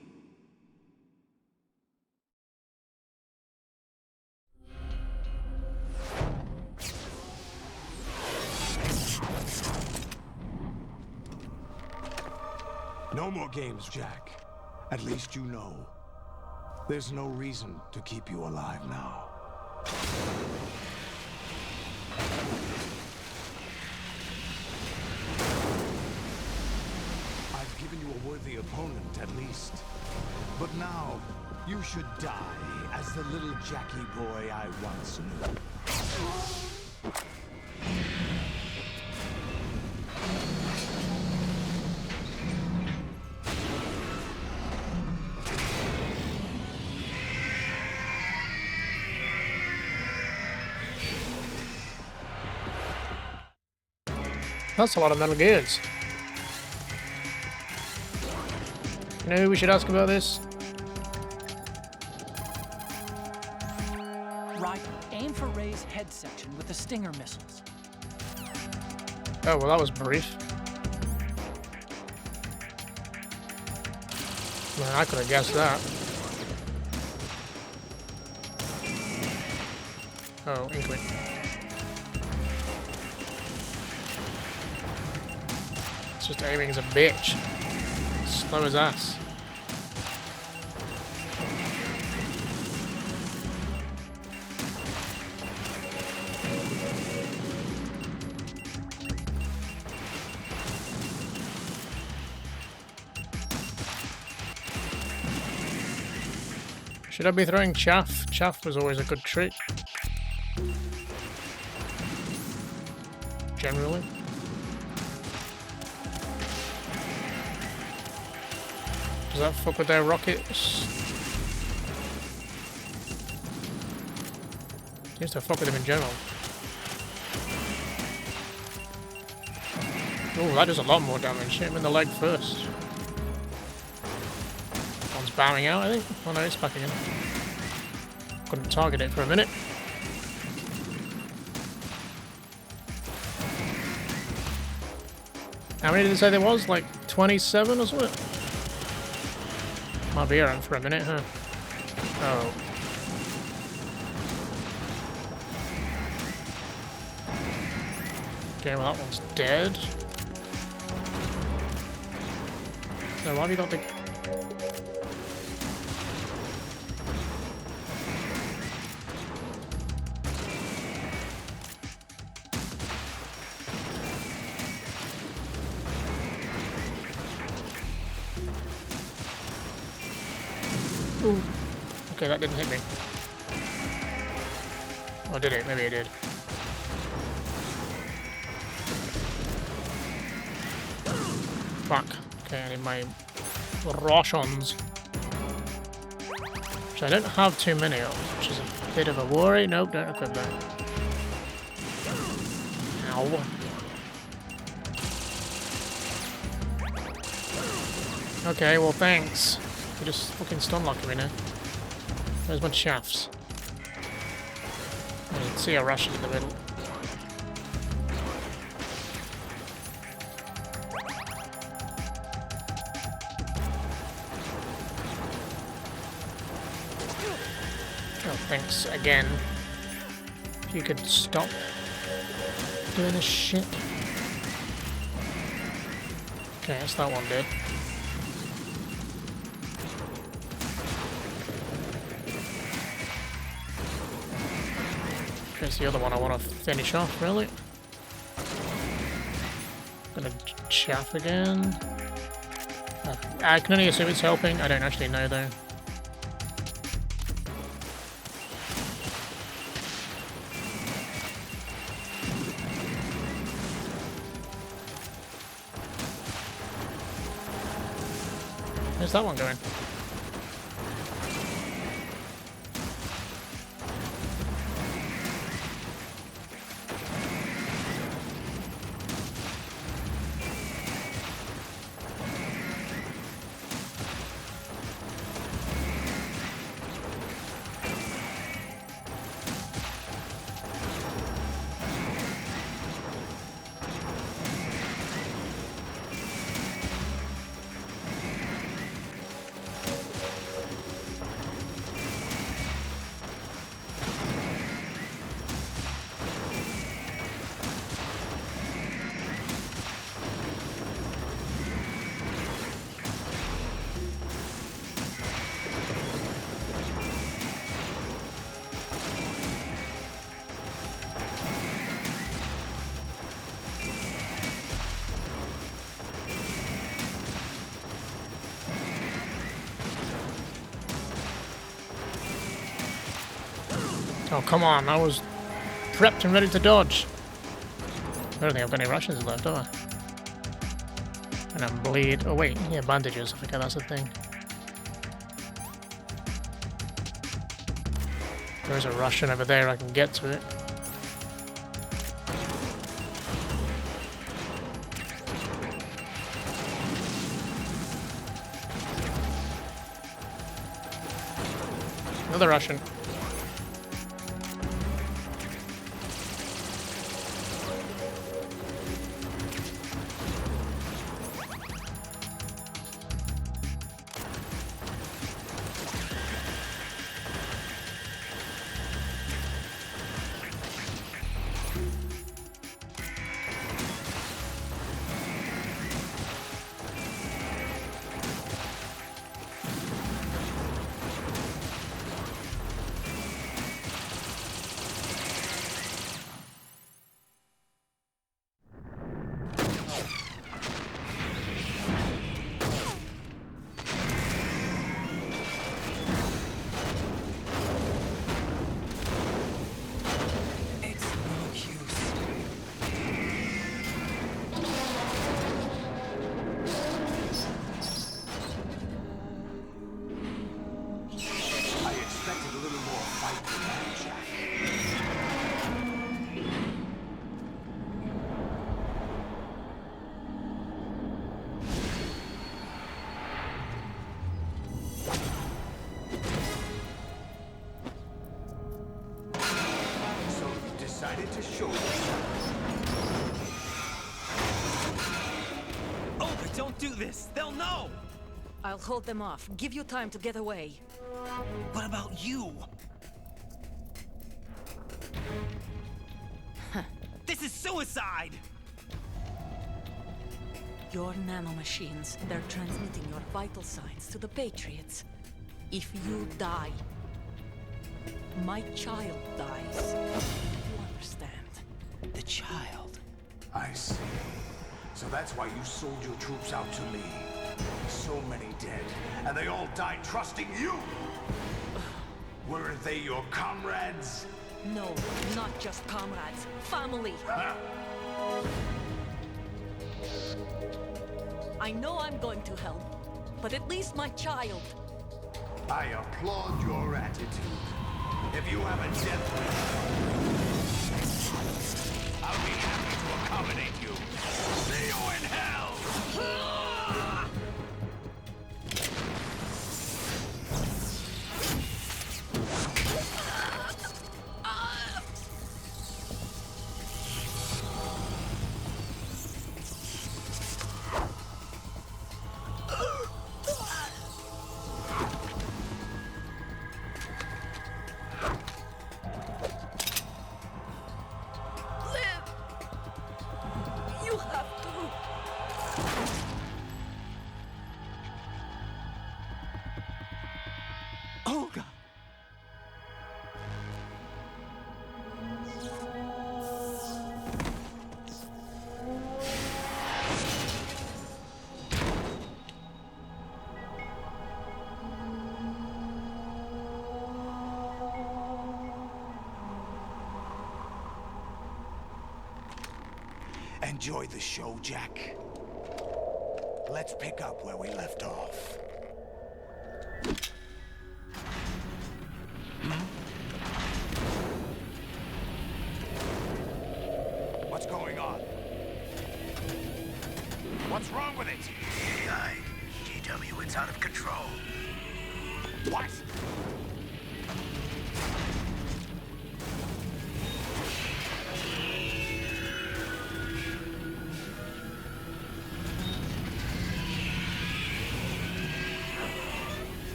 No more games, Jack. At least you know. There's no reason to keep you alive now. I've given you a worthy opponent, at least. But now, you should die as the little Jackie boy I once knew. That's a lot of Metal Gears. You know who we should ask about this? Right, aim for Ray's head section with the Stinger missiles. Oh, well, that was brief. Man, I could have guessed that. Oh, Inkling. It's just aiming as a bitch. Slow as ass. Should I be throwing chaff? Chaff was always a good trick. Generally. Does that fuck with their rockets? Seems to fuck with them in general. Oh, that does a lot more damage. Hit him in the leg first. One's bowing out, I think. Oh no, it's back again. Couldn't target it for a minute. How many did they say there was? Like 27 or something? Might be around for a minute, huh? Oh. Okay, well that one's dead. So why have you got the... Ooh. Okay, that didn't hit me. Oh, did it? Maybe it did. Fuck. Okay, I need my Roshons. Which I don't have too many of, which is a bit of a worry. Nope, don't equip that. Ow. Okay, well thanks. You just fucking stun locking me now. Where's my shafts? I can see a Russian in the middle. Oh, thanks again. If you could stop doing this shit. Okay, that's that one dead. Here's the other one I want to finish off, really. Gonna chaff again. I can only assume it's helping. I don't actually know, though. Where's that one going? Oh, come on, I was prepped and ready to dodge. I don't think I've got any Russians left, do I? And I'm bleed. Oh, wait, yeah, bandages. I think that's the thing. There's a Russian over there, I can get to it. Another Russian. decided to show you. Olga, don't do this! They'll know! I'll hold them off. Give you time to get away. What about you? This is suicide! Your nanomachines, they're transmitting your vital signs to the Patriots. If you die, my child dies. You understand? The child. I see. So that's why you sold your troops out to me. So many dead, and they all died trusting you! Weren't they your comrades? No, not just comrades. Family! Huh? I know I'm going to hell, but at least my child. I applaud your attitude. If you have a death wish, I'll be happy to accommodate you. See you in hell! You have to. Olga! Enjoy the show, Jack. Let's pick up where we left off. What's going on? What's wrong with it? AI, GW, it's out of control. What?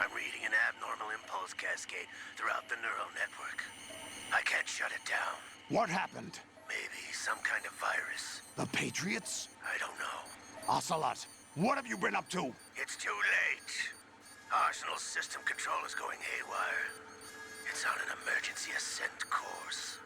I'm reading an abnormal impulse cascade throughout the neural network. I can't shut it down. What happened? Maybe some kind of virus. The Patriots? I don't know. Ocelot, what have you been up to? It's too late. Arsenal's system control is going haywire. It's on an emergency ascent course.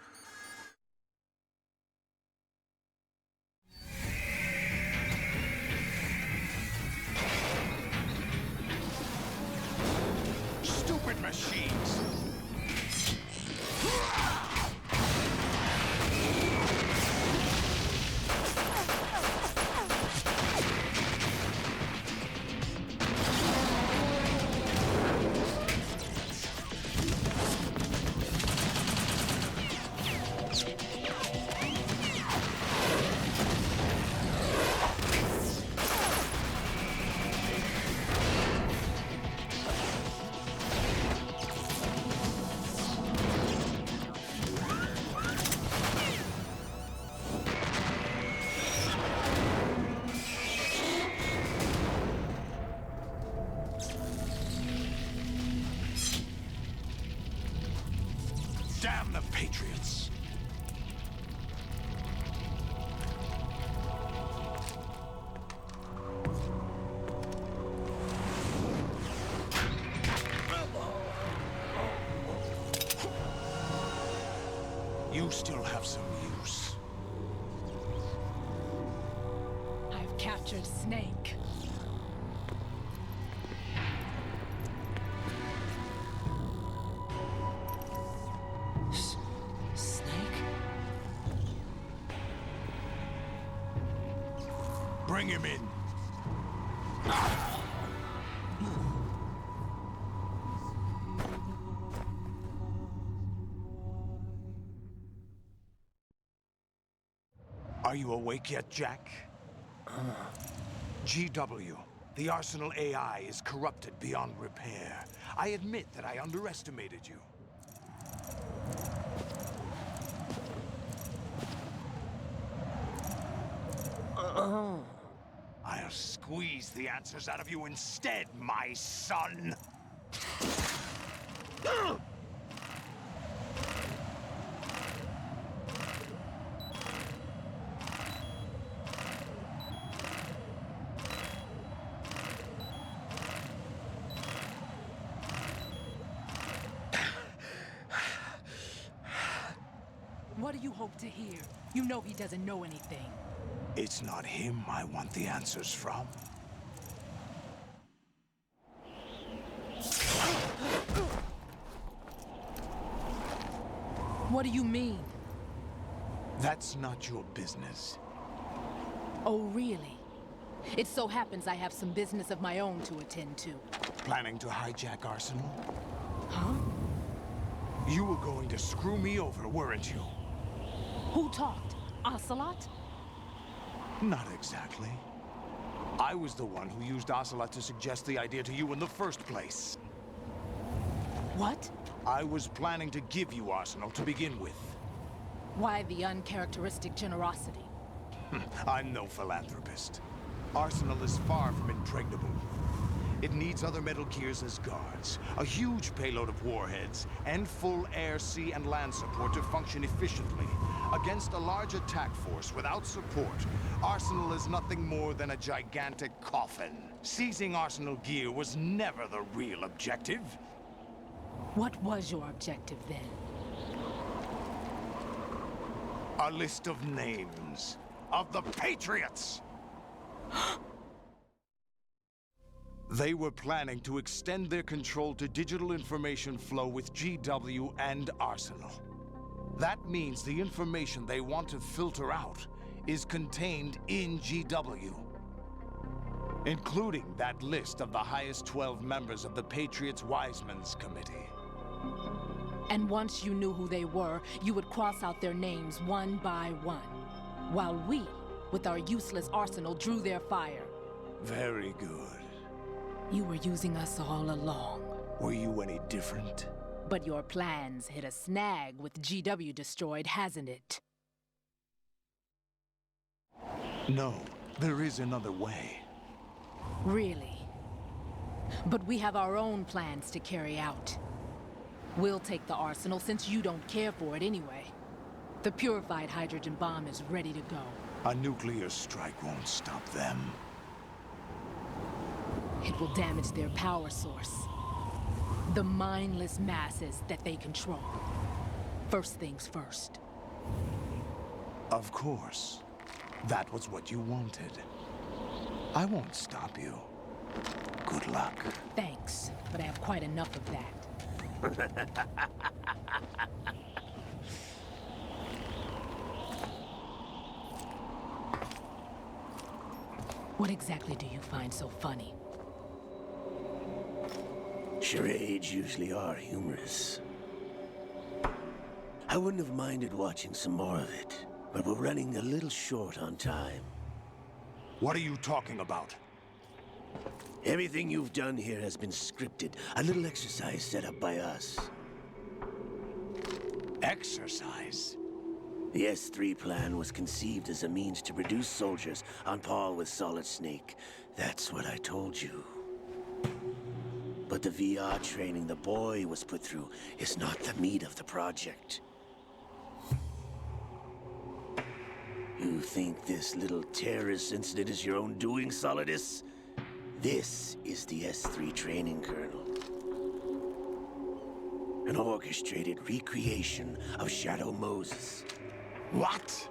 Stupid machines! Damn the Patriots! You still have some use. I've captured Snake. Snake? Bring him in. Are you awake yet, Jack? GW, the Arsenal AI is corrupted beyond repair. I admit that I underestimated you. I'll squeeze the answers out of you instead, my son! What do you hope to hear? You know he doesn't know anything. It's not him I want the answers from. What do you mean? That's not your business. Oh, really? It so happens I have some business of my own to attend to. Planning to hijack Arsenal? Huh? You were going to screw me over, weren't you? Who talked? Ocelot? Not exactly. I was the one who used Ocelot to suggest the idea to you in the first place. What? I was planning to give you Arsenal to begin with. Why the uncharacteristic generosity? I'm no philanthropist. Arsenal is far from impregnable. It needs other Metal Gears as guards, a huge payload of warheads, and full air, sea, and land support to function efficiently. Against a large attack force without support, Arsenal is nothing more than a gigantic coffin. Seizing Arsenal gear was never the real objective. What was your objective then? A list of names of the Patriots! They were planning to extend their control to digital information flow with GW and Arsenal. That means the information they want to filter out is contained in GW, including that list of the highest 12 members of the Patriots Wiseman's Committee. And once you knew who they were, you would cross out their names one by one, while we, with our useless arsenal, drew their fire. Very good. You were using us all along. Were you any different? But your plans hit a snag with GW destroyed, hasn't it? No, there is another way. Really? But we have our own plans to carry out. We'll take the arsenal since you don't care for it anyway. The purified hydrogen bomb is ready to go. A nuclear strike won't stop them. It will damage their power source. The mindless masses that they control. First things first. Of course. That was what you wanted. I won't stop you. Good luck. Thanks, but I have quite enough of that. What exactly do you find so funny? Charades usually are humorous. I wouldn't have minded watching some more of it, but we're running a little short on time. What are you talking about? Everything you've done here has been scripted. A little exercise set up by us. Exercise? The S3 plan was conceived as a means to produce soldiers on par with Solid Snake. That's what I told you. But the VR training the boy was put through is not the meat of the project. You think this little terrorist incident is your own doing, Solidus? This is the S3 training kernel. An orchestrated recreation of Shadow Moses. What?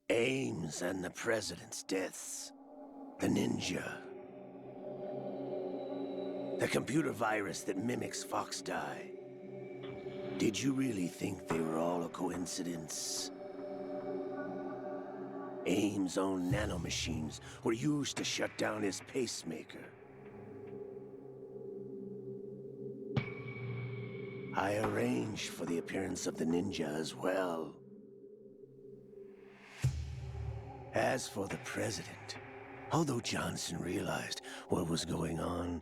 Ames and the President's deaths. The Ninja. The computer virus that mimics Foxdie. Did you really think they were all a coincidence? Ames' own nanomachines were used to shut down his pacemaker. I arranged for the appearance of the Ninja as well. As for the president, although Johnson realized what was going on,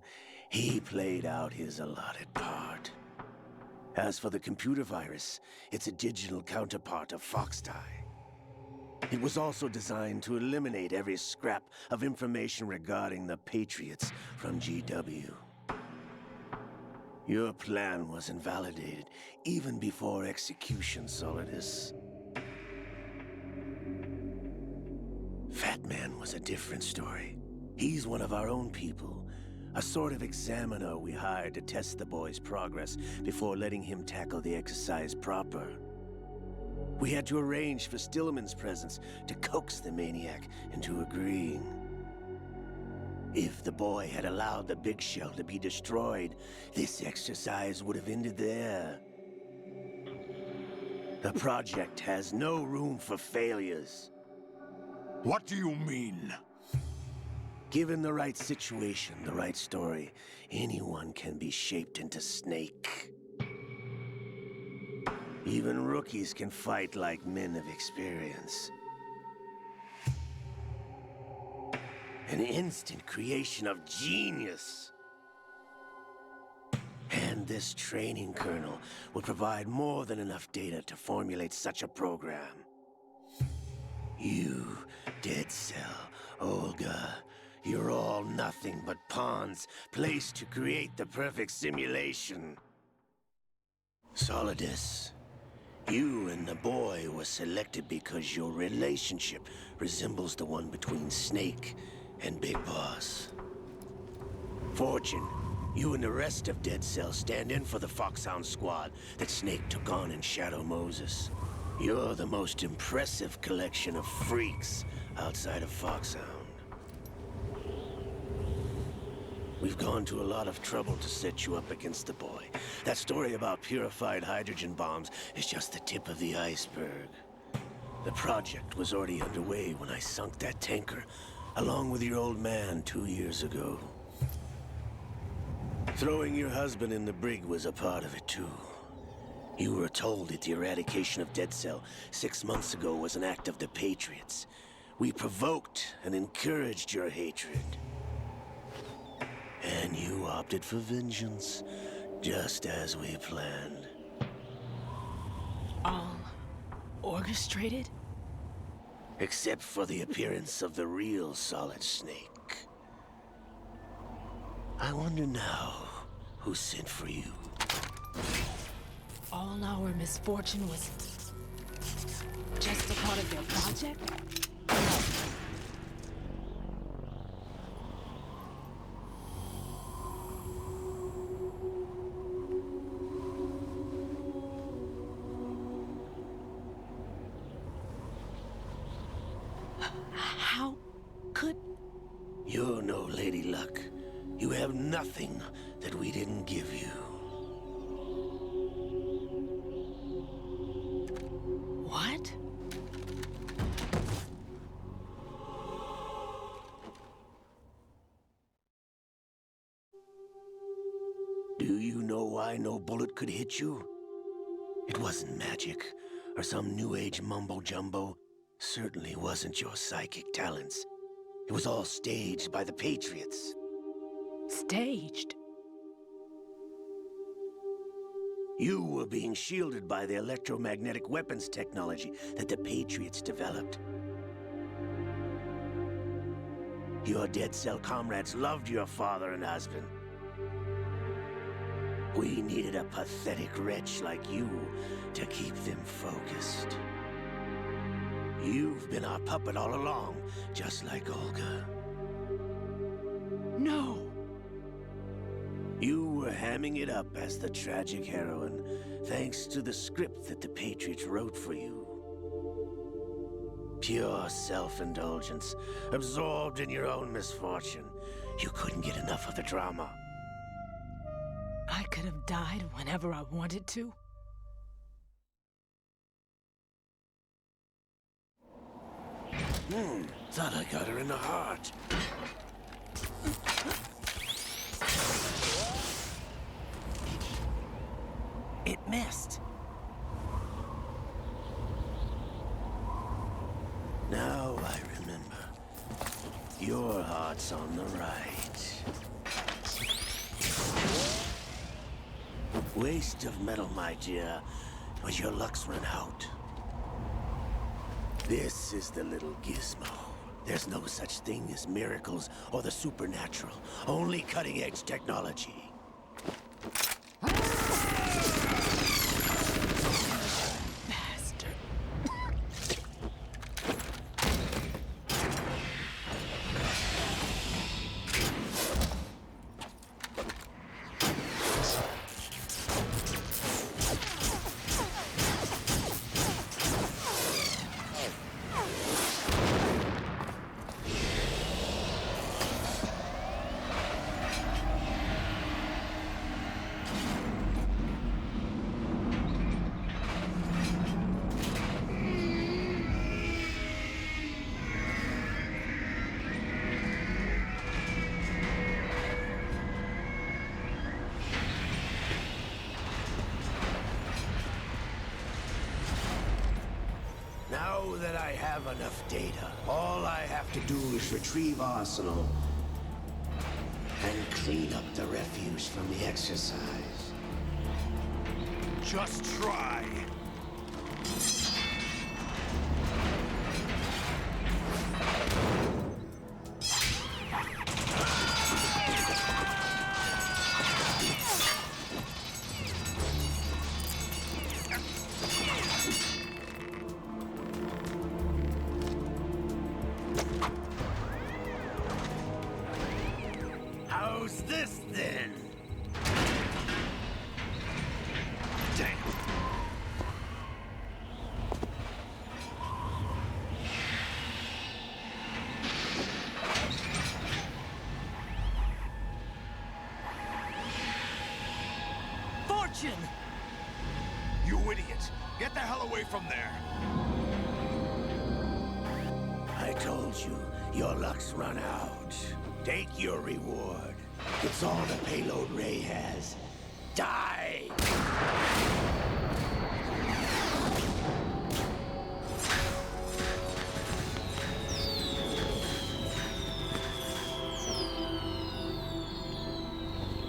he played out his allotted part. As for the computer virus, it's a digital counterpart of Foxdie. It was also designed to eliminate every scrap of information regarding the Patriots from GW. Your plan was invalidated even before execution, Solidus. Fat Man was a different story. He's one of our own people, a sort of examiner we hired to test the boy's progress before letting him tackle the exercise proper. We had to arrange for Stillman's presence to coax the maniac into agreeing. If the boy had allowed the big shell to be destroyed, this exercise would have ended there. The project has no room for failures. What do you mean? Given the right situation, the right story, anyone can be shaped into Snake. Even rookies can fight like men of experience. An instant creation of genius. And this training kernel will provide more than enough data to formulate such a program. You, Dead Cell, Olga, you're all nothing but pawns placed to create the perfect simulation. Solidus, you and the boy were selected because your relationship resembles the one between Snake and Big Boss. Fortune, you and the rest of Dead Cell stand in for the Foxhound squad that Snake took on in Shadow Moses. You're the most impressive collection of freaks outside of Foxhound. We've gone to a lot of trouble to set you up against the boy. That story about purified hydrogen bombs is just the tip of the iceberg. The project was already underway when I sunk that tanker, along with your old man 2 years ago. Throwing your husband in the brig was a part of it too. You were told that the eradication of Dead Cell 6 months ago was an act of the Patriots. We provoked and encouraged your hatred. And you opted for vengeance, just as we planned. All orchestrated? Except for the appearance of the real Solid Snake. I wonder now who sent for you. All our misfortune was just a part of their project? How could... You're no Lady Luck. You have nothing that we didn't give you. What? Do you know why no bullet could hit you? It wasn't magic, or some new age mumbo-jumbo. Certainly wasn't your psychic talents. It was all staged by the Patriots. Staged? You were being shielded by the electromagnetic weapons technology that the Patriots developed. Your Dead Cell comrades loved your father and husband. We needed a pathetic wretch like you to keep them focused. You've been our puppet all along, just like Olga. No! You were hamming it up as the tragic heroine, thanks to the script that the Patriots wrote for you. Pure self-indulgence, absorbed in your own misfortune. You couldn't get enough of the drama. I could have died whenever I wanted to. Thought I got her in the heart. It missed. Now I remember. Your heart's on the right. Waste of metal, my dear, but your luck's run out. This is the little gizmo. There's no such thing as miracles or the supernatural. Only cutting-edge technology. Now that I have enough data, all I have to do is retrieve Arsenal and clean up the refuse from the exercise. Just try. How's this then? Damn. Fortune! You idiot! Get the hell away from there! I told you, your luck's run out. Take your reward. It's all the payload Ray has. Die!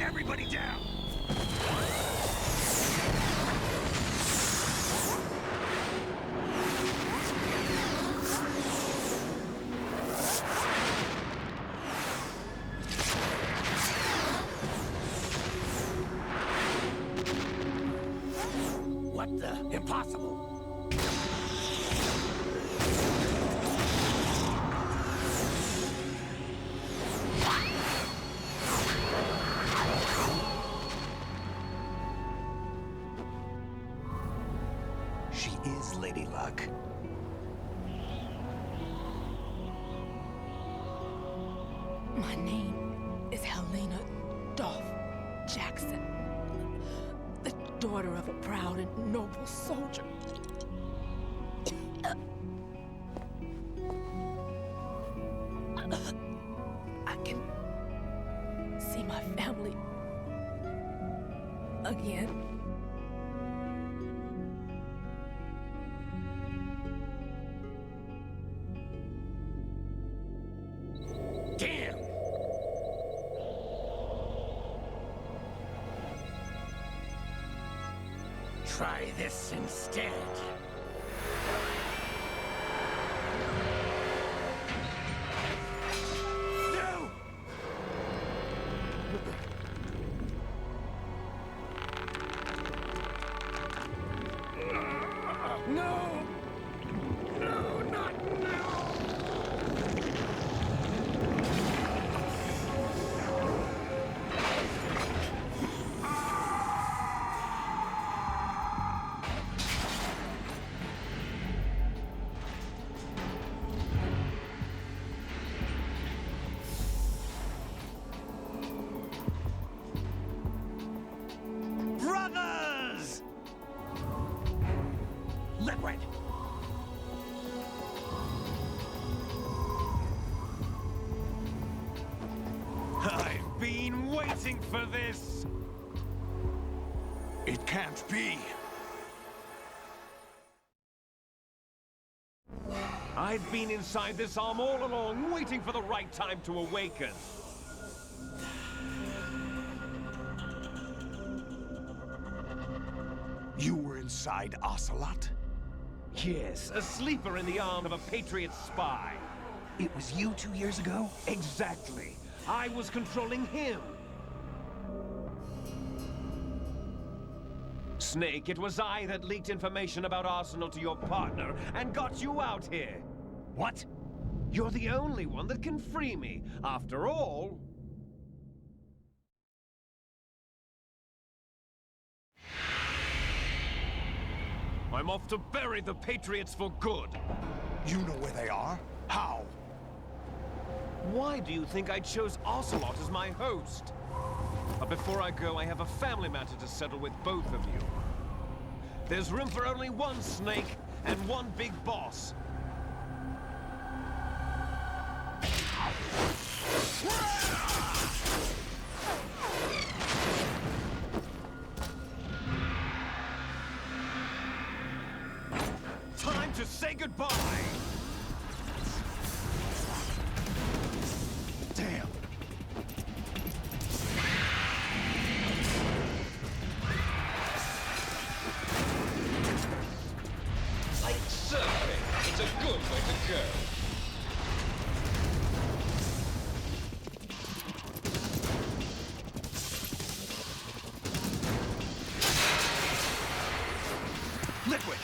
Everybody down! What the? Impossible! She is Lady Luck. My name is Helena Dolph Jackson, the daughter of a proud and noble soldier. I can see my family again. Damn! Try this instead. No! No! No, not now! Brothers! Liquid! I've been waiting for this! It can't be! I've been inside this arm all along, waiting for the right time to awaken. You were inside Ocelot? Yes, a sleeper in the arm of a Patriot spy. It was you 2 years ago? Exactly. I was controlling him. Snake, it was I that leaked information about Arsenal to your partner and got you out here. What? You're the only one that can free me. After all... I'm off to bury the Patriots for good. You know where they are? How? Why do you think I chose Ocelot as my host? But before I go, I have a family matter to settle with both of you. There's room for only one Snake and one big boss. Time to say goodbye! Damn! Like surfing, it's a good way to go. Liquid!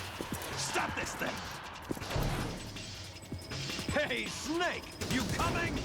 Stop this thing! Hey, Snake! You coming?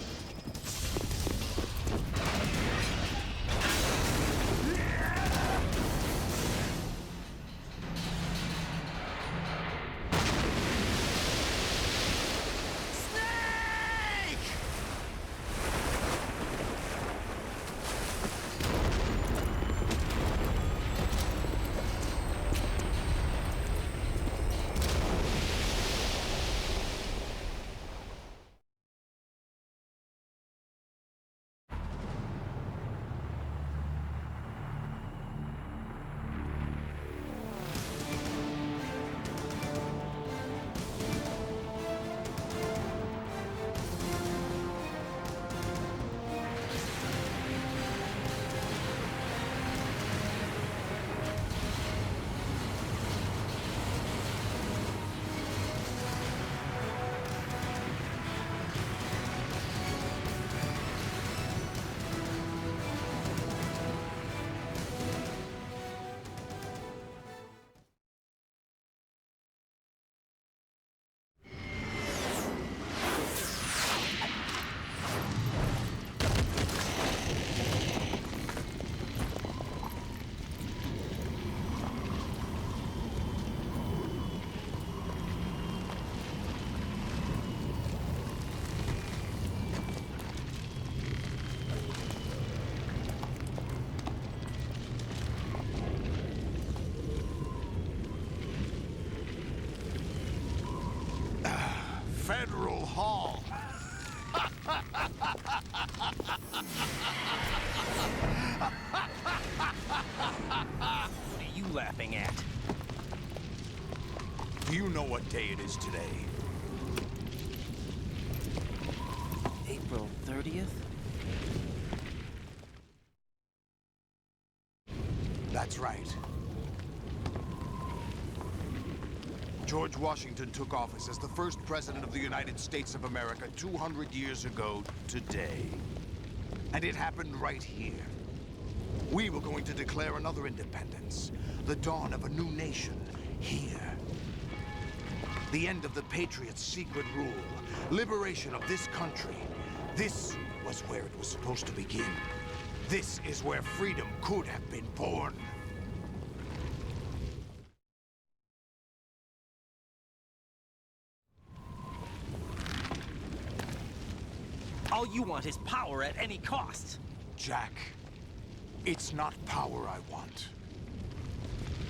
Federal Hall. What are you laughing at? Do you know what day it is today? April 30th? That's right. George Washington took office as the first president of the United States of America 200 years ago today. And it happened right here. We were going to declare another independence, the dawn of a new nation, here. The end of the Patriots' secret rule, liberation of this country. This was where it was supposed to begin. This is where freedom could have been born. All you want is power at any cost. Jack, it's not power I want.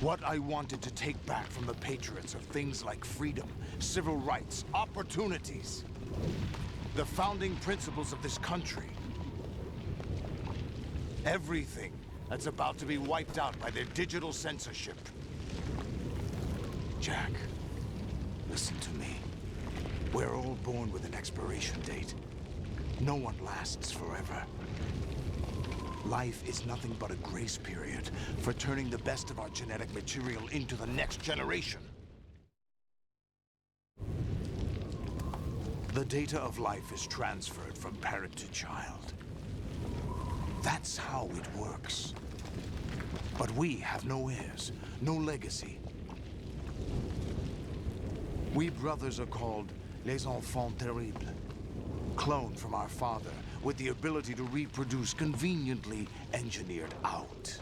What I wanted to take back from the Patriots are things like freedom, civil rights, opportunities. The founding principles of this country. Everything that's about to be wiped out by their digital censorship. Jack, listen to me. We're all born with an expiration date. No one lasts forever. Life is nothing but a grace period for turning the best of our genetic material into the next generation. The data of life is transferred from parent to child. That's how it works. But we have no heirs, no legacy. We brothers are called les enfants terribles, cloned from our father, with the ability to reproduce conveniently engineered out.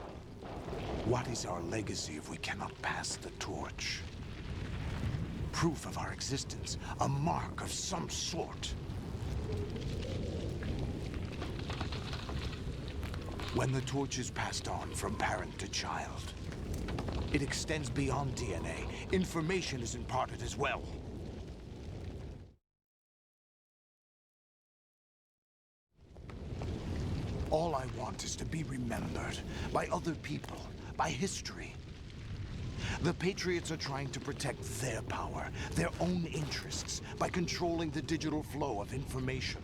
What is our legacy if we cannot pass the torch? Proof of our existence, a mark of some sort. When the torch is passed on from parent to child, it extends beyond DNA. Information is imparted as well. All I want is to be remembered by other people, by history. The Patriots are trying to protect their power, their own interests, by controlling the digital flow of information.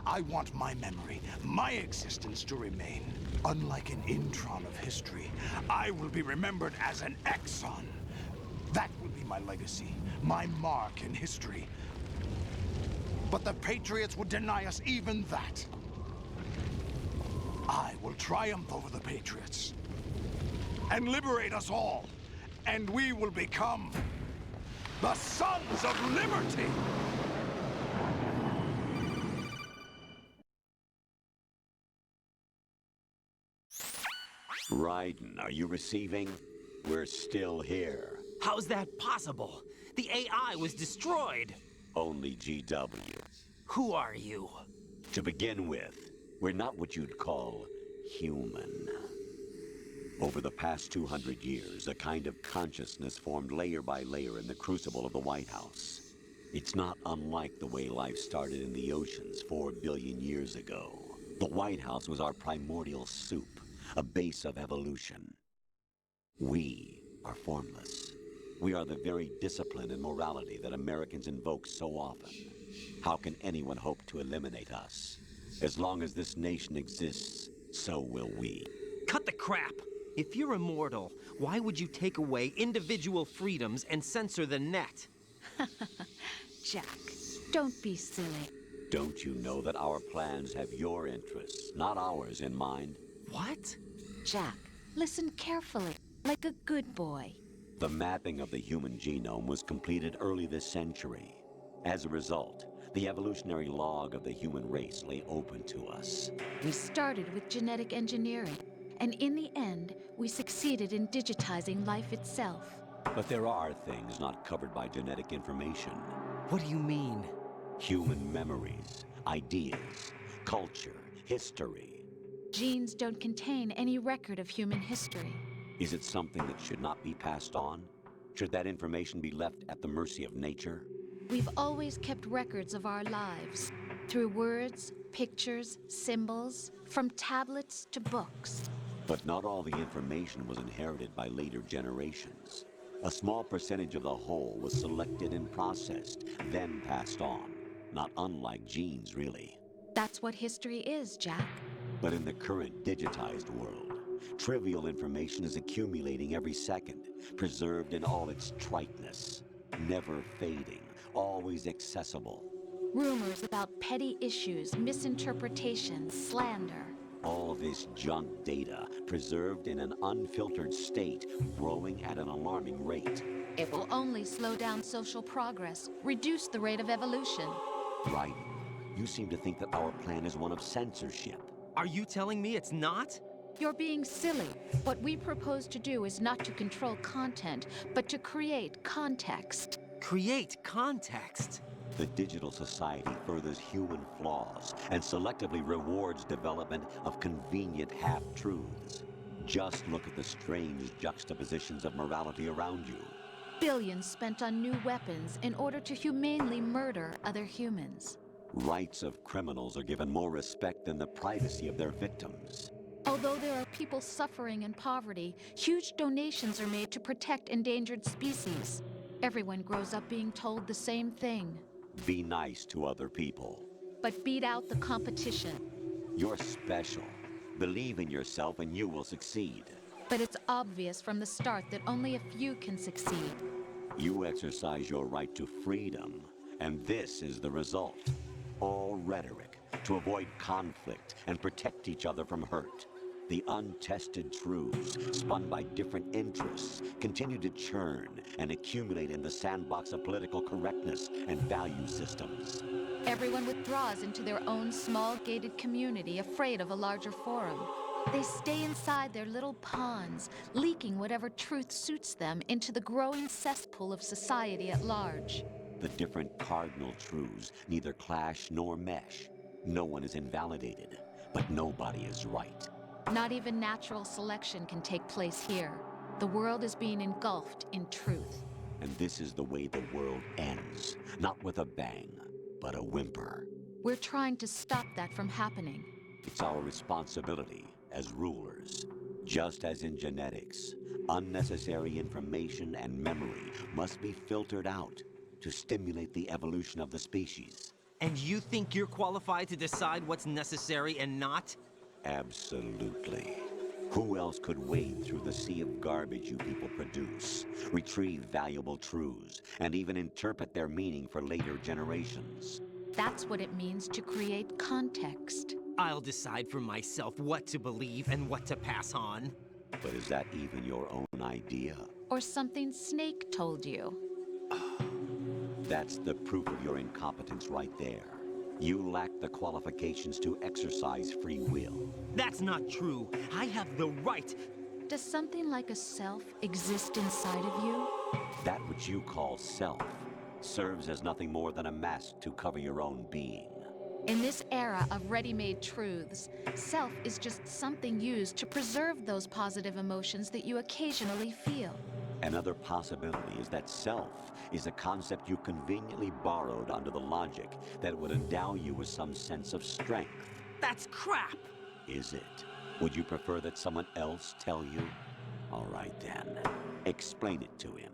I want my memory, my existence to remain. Unlike an intron of history, I will be remembered as an exon. That will be my legacy, my mark in history. But the Patriots would deny us even that. I will triumph over the Patriots and liberate us all, and we will become the Sons of Liberty! Raiden, are you receiving? We're still here. How's that possible? The AI was destroyed. Only GW. Who are you? To begin with, we're not what you'd call human. Over the past 200 years, a kind of consciousness formed layer by layer in the crucible of the White House. It's not unlike the way life started in the oceans 4 billion years ago. The White House was our primordial soup, a base of evolution. We are formless. We are the very discipline and morality that Americans invoke so often. How can anyone hope to eliminate us? As long as this nation exists, so will we. Cut the crap! If you're immortal, why would you take away individual freedoms and censor the net? Jack, don't be silly. Don't you know that our plans have your interests, not ours, in mind? What? Jack, listen carefully, like a good boy. The mapping of the human genome was completed early this century. As a result, the evolutionary log of the human race lay open to us. We started with genetic engineering, and in the end, we succeeded in digitizing life itself. But there are things not covered by genetic information. What do you mean? Human memories, ideas, culture, history. Genes don't contain any record of human history. Is it something that should not be passed on? Should that information be left at the mercy of nature? We've always kept records of our lives, through words, pictures, symbols, from tablets to books. But not all the information was inherited by later generations. A small percentage of the whole was selected and processed, then passed on. Not unlike genes, really. That's what history is, Jack. But in the current digitized world, trivial information is accumulating every second, preserved in all its triteness, never fading, always accessible. Rumors about petty issues, misinterpretations, slander. All this junk data, preserved in an unfiltered state, growing at an alarming rate. It will only slow down social progress, reduce the rate of evolution. Right. You seem to think that our plan is one of censorship. Are you telling me it's not? You're being silly. What we propose to do is not to control content, but to create context. Create context? The digital society furthers human flaws and selectively rewards development of convenient half-truths. Just look at the strange juxtapositions of morality around you. Billions spent on new weapons in order to humanely murder other humans. Rights of criminals are given more respect than the privacy of their victims. Although there are people suffering in poverty, huge donations are made to protect endangered species. Everyone grows up being told the same thing. Be nice to other people. But beat out the competition. You're special. Believe in yourself and you will succeed. But it's obvious from the start that only a few can succeed. You exercise your right to freedom, and this is the result. All rhetoric to avoid conflict and protect each other from hurt. The untested truths, spun by different interests, continue to churn and accumulate in the sandbox of political correctness and value systems. Everyone withdraws into their own small gated community, afraid of a larger forum. They stay inside their little ponds, leaking whatever truth suits them into the growing cesspool of society at large. The different cardinal truths neither clash nor mesh. No one is invalidated, but nobody is right. Not even natural selection can take place here. The world is being engulfed in truth. And this is the way the world ends. Not with a bang, but a whimper. We're trying to stop that from happening. It's our responsibility as rulers. Just as in genetics, unnecessary information and memory must be filtered out to stimulate the evolution of the species. And you think you're qualified to decide what's necessary and not? Absolutely. Who else could wade through the sea of garbage you people produce, retrieve valuable truths, and even interpret their meaning for later generations? That's what it means to create context. I'll decide for myself what to believe and what to pass on. But is that even your own idea? Or something Snake told you? That's the proof of your incompetence right there. You lack the qualifications to exercise free will. That's not true. I have the right. Does something like a self exist inside of you? That which you call self serves as nothing more than a mask to cover your own being. In this era of ready-made truths, self is just something used to preserve those positive emotions that you occasionally feel. Another possibility is that self is a concept you conveniently borrowed under the logic that would endow you with some sense of strength. That's crap! Is it? Would you prefer that someone else tell you? All right then, explain it to him.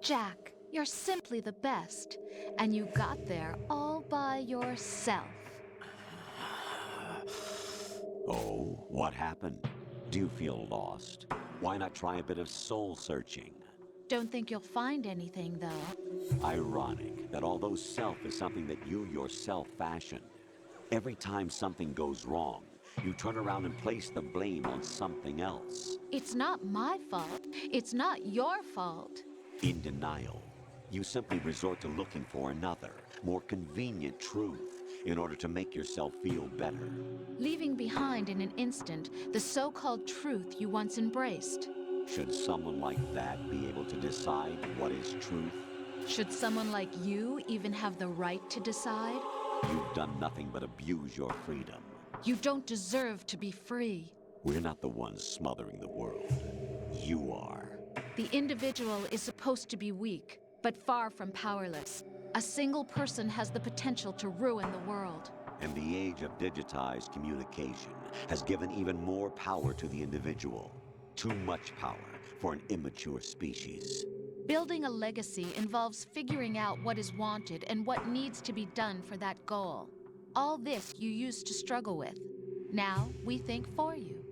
Jack, you're simply the best, and you got there all by yourself. Oh, what happened? Do you feel lost? Why not try a bit of soul searching? Don't think you'll find anything, though. Ironic that although self is something that you yourself fashioned, every time something goes wrong, you turn around and place the blame on something else. It's not my fault. It's not your fault. In denial, you simply resort to looking for another, more convenient truth in order to make yourself feel better. Leaving behind in an instant the so-called truth you once embraced. Should someone like that be able to decide what is truth? Should someone like you even have the right to decide? You've done nothing but abuse your freedom. You don't deserve to be free. We're not the ones smothering the world. You are. The individual is supposed to be weak, but far from powerless. A single person has the potential to ruin the world. And the age of digitized communication has given even more power to the individual. Too much power for an immature species. Building a legacy involves figuring out what is wanted and what needs to be done for that goal. All this you used to struggle with. Now we think for you.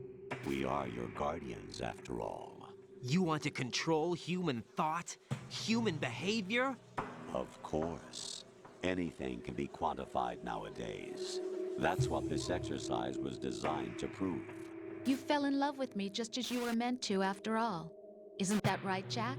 We are your guardians, after all. You want to control human thought? Human behavior? Of course. Anything can be quantified nowadays. That's what this exercise was designed to prove. You fell in love with me just as you were meant to, after all. Isn't that right, Jack?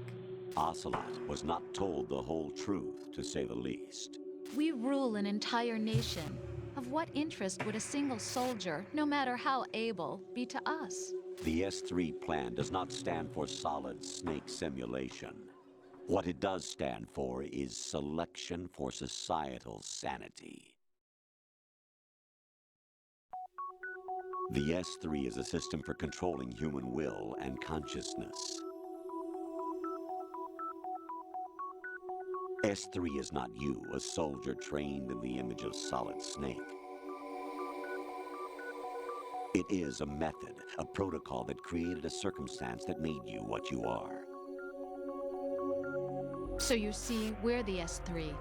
Ocelot was not told the whole truth, to say the least. We rule an entire nation. Of what interest would a single soldier, no matter how able, be to us? The S3 plan does not stand for solid snake simulation. What it does stand for is selection for societal sanity. The S3 is a system for controlling human will and consciousness. S3 is not you, a soldier trained in the image of Solid Snake. It is a method, a protocol that created a circumstance that made you what you are. So you see, we're the S3.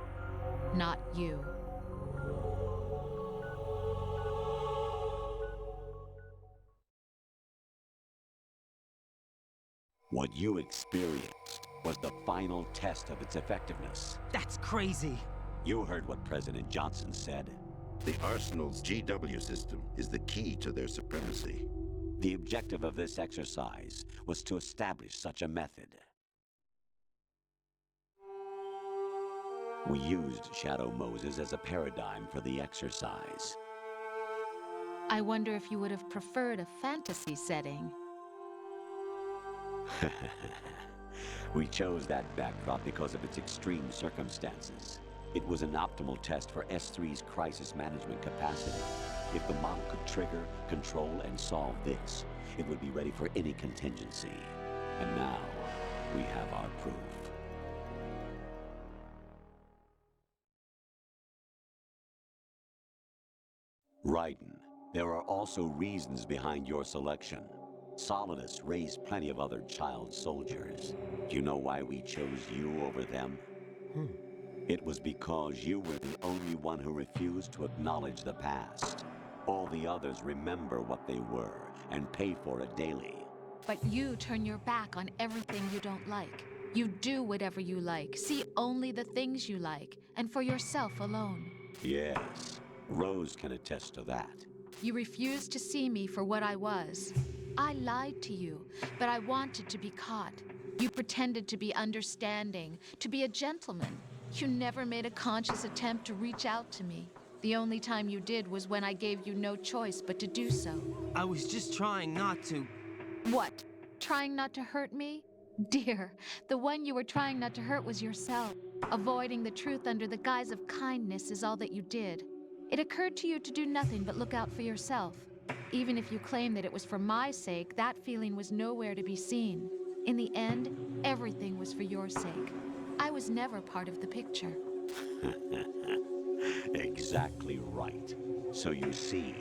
not you. What you experienced was the final test of its effectiveness. That's crazy. You heard what President Johnson said. The Arsenal's GW system is the key to their supremacy. The objective of this exercise was to establish such a method. We used Shadow Moses as a paradigm for the exercise. I wonder if you would have preferred a fantasy setting. We chose that backdrop because of its extreme circumstances. It was an optimal test for S3's crisis management capacity. If the model could trigger, control, and solve this, it would be ready for any contingency. And now, we have our proof. Raiden, there are also reasons behind your selection. Solidus raised plenty of other child soldiers. Do you know why we chose you over them? It was because you were the only one who refused to acknowledge the past. All the others remember what they were and pay for it daily. But you turn your back on everything you don't like. You do whatever you like, see only the things you like, and for yourself alone. Yes, Rose can attest to that. You refused to see me for what I was. I lied to you, but I wanted to be caught. You pretended to be understanding, to be a gentleman. You never made a conscious attempt to reach out to me. The only time you did was when I gave you no choice but to do so. I was just trying not to. What? Trying not to hurt me? Dear, the one you were trying not to hurt was yourself. Avoiding the truth under the guise of kindness is all that you did. It occurred to you to do nothing but look out for yourself. Even if you claim that it was for my sake, that feeling was nowhere to be seen. In the end, everything was for your sake. I was never part of the picture. Exactly right. So you see,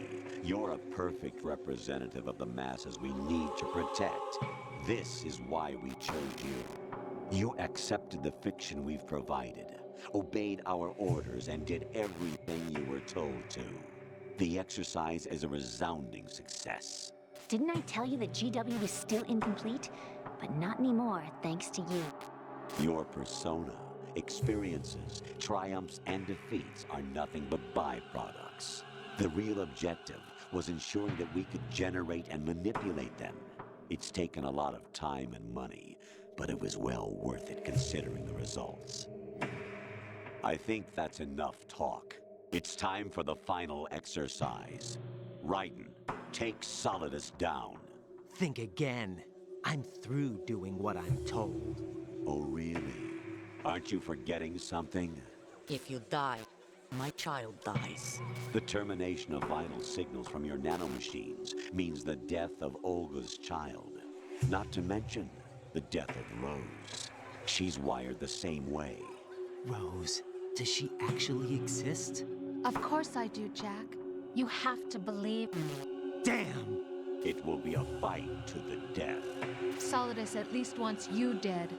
you're a perfect representative of the masses we need to protect. This is why we chose you. You accepted the fiction we've provided, obeyed our orders, and did everything you were told to. The exercise is a resounding success. Didn't I tell you that GW was still incomplete? But not anymore, thanks to you. Your persona, experiences, triumphs, and defeats are nothing but byproducts. The real objective was ensuring that we could generate and manipulate them. It's taken a lot of time and money, but it was well worth it considering the results. I think that's enough talk. It's time for the final exercise. Raiden, take Solidus down. Think again. I'm through doing what I'm told. Oh, really? Aren't you forgetting something? If you die, my child dies. The termination of vital signals from your nanomachines means the death of Olga's child. Not to mention the death of Rose. She's wired the same way. Rose, does she actually exist? Of course I do, Jack. You have to believe me. Damn! It will be a fight to the death. Solidus at least wants you dead.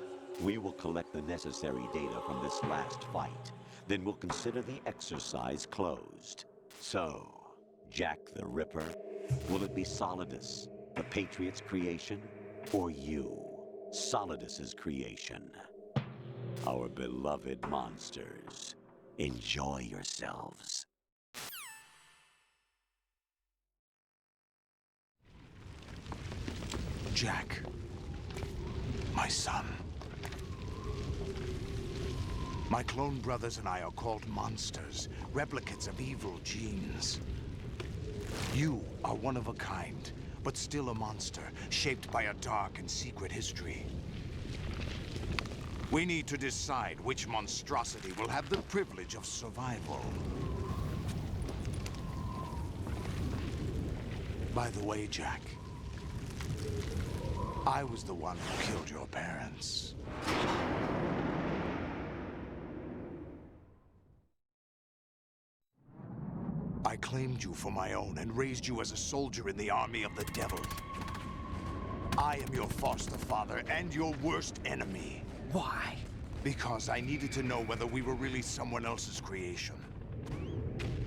We will collect the necessary data from this last fight. Then we'll consider the exercise closed. So, Jack the Ripper, will it be Solidus, the Patriot's creation, or you, Solidus's creation? Our beloved monsters, enjoy yourselves. Jack, my son. My clone brothers and I are called monsters, replicates of evil genes. You are one of a kind, but still a monster, shaped by a dark and secret history. We need to decide which monstrosity will have the privilege of survival. By the way, Jack, I was the one who killed your parents. I claimed you for my own and raised you as a soldier in the army of the devil. I am your foster father and your worst enemy. Why? Because I needed to know whether we were really someone else's creation.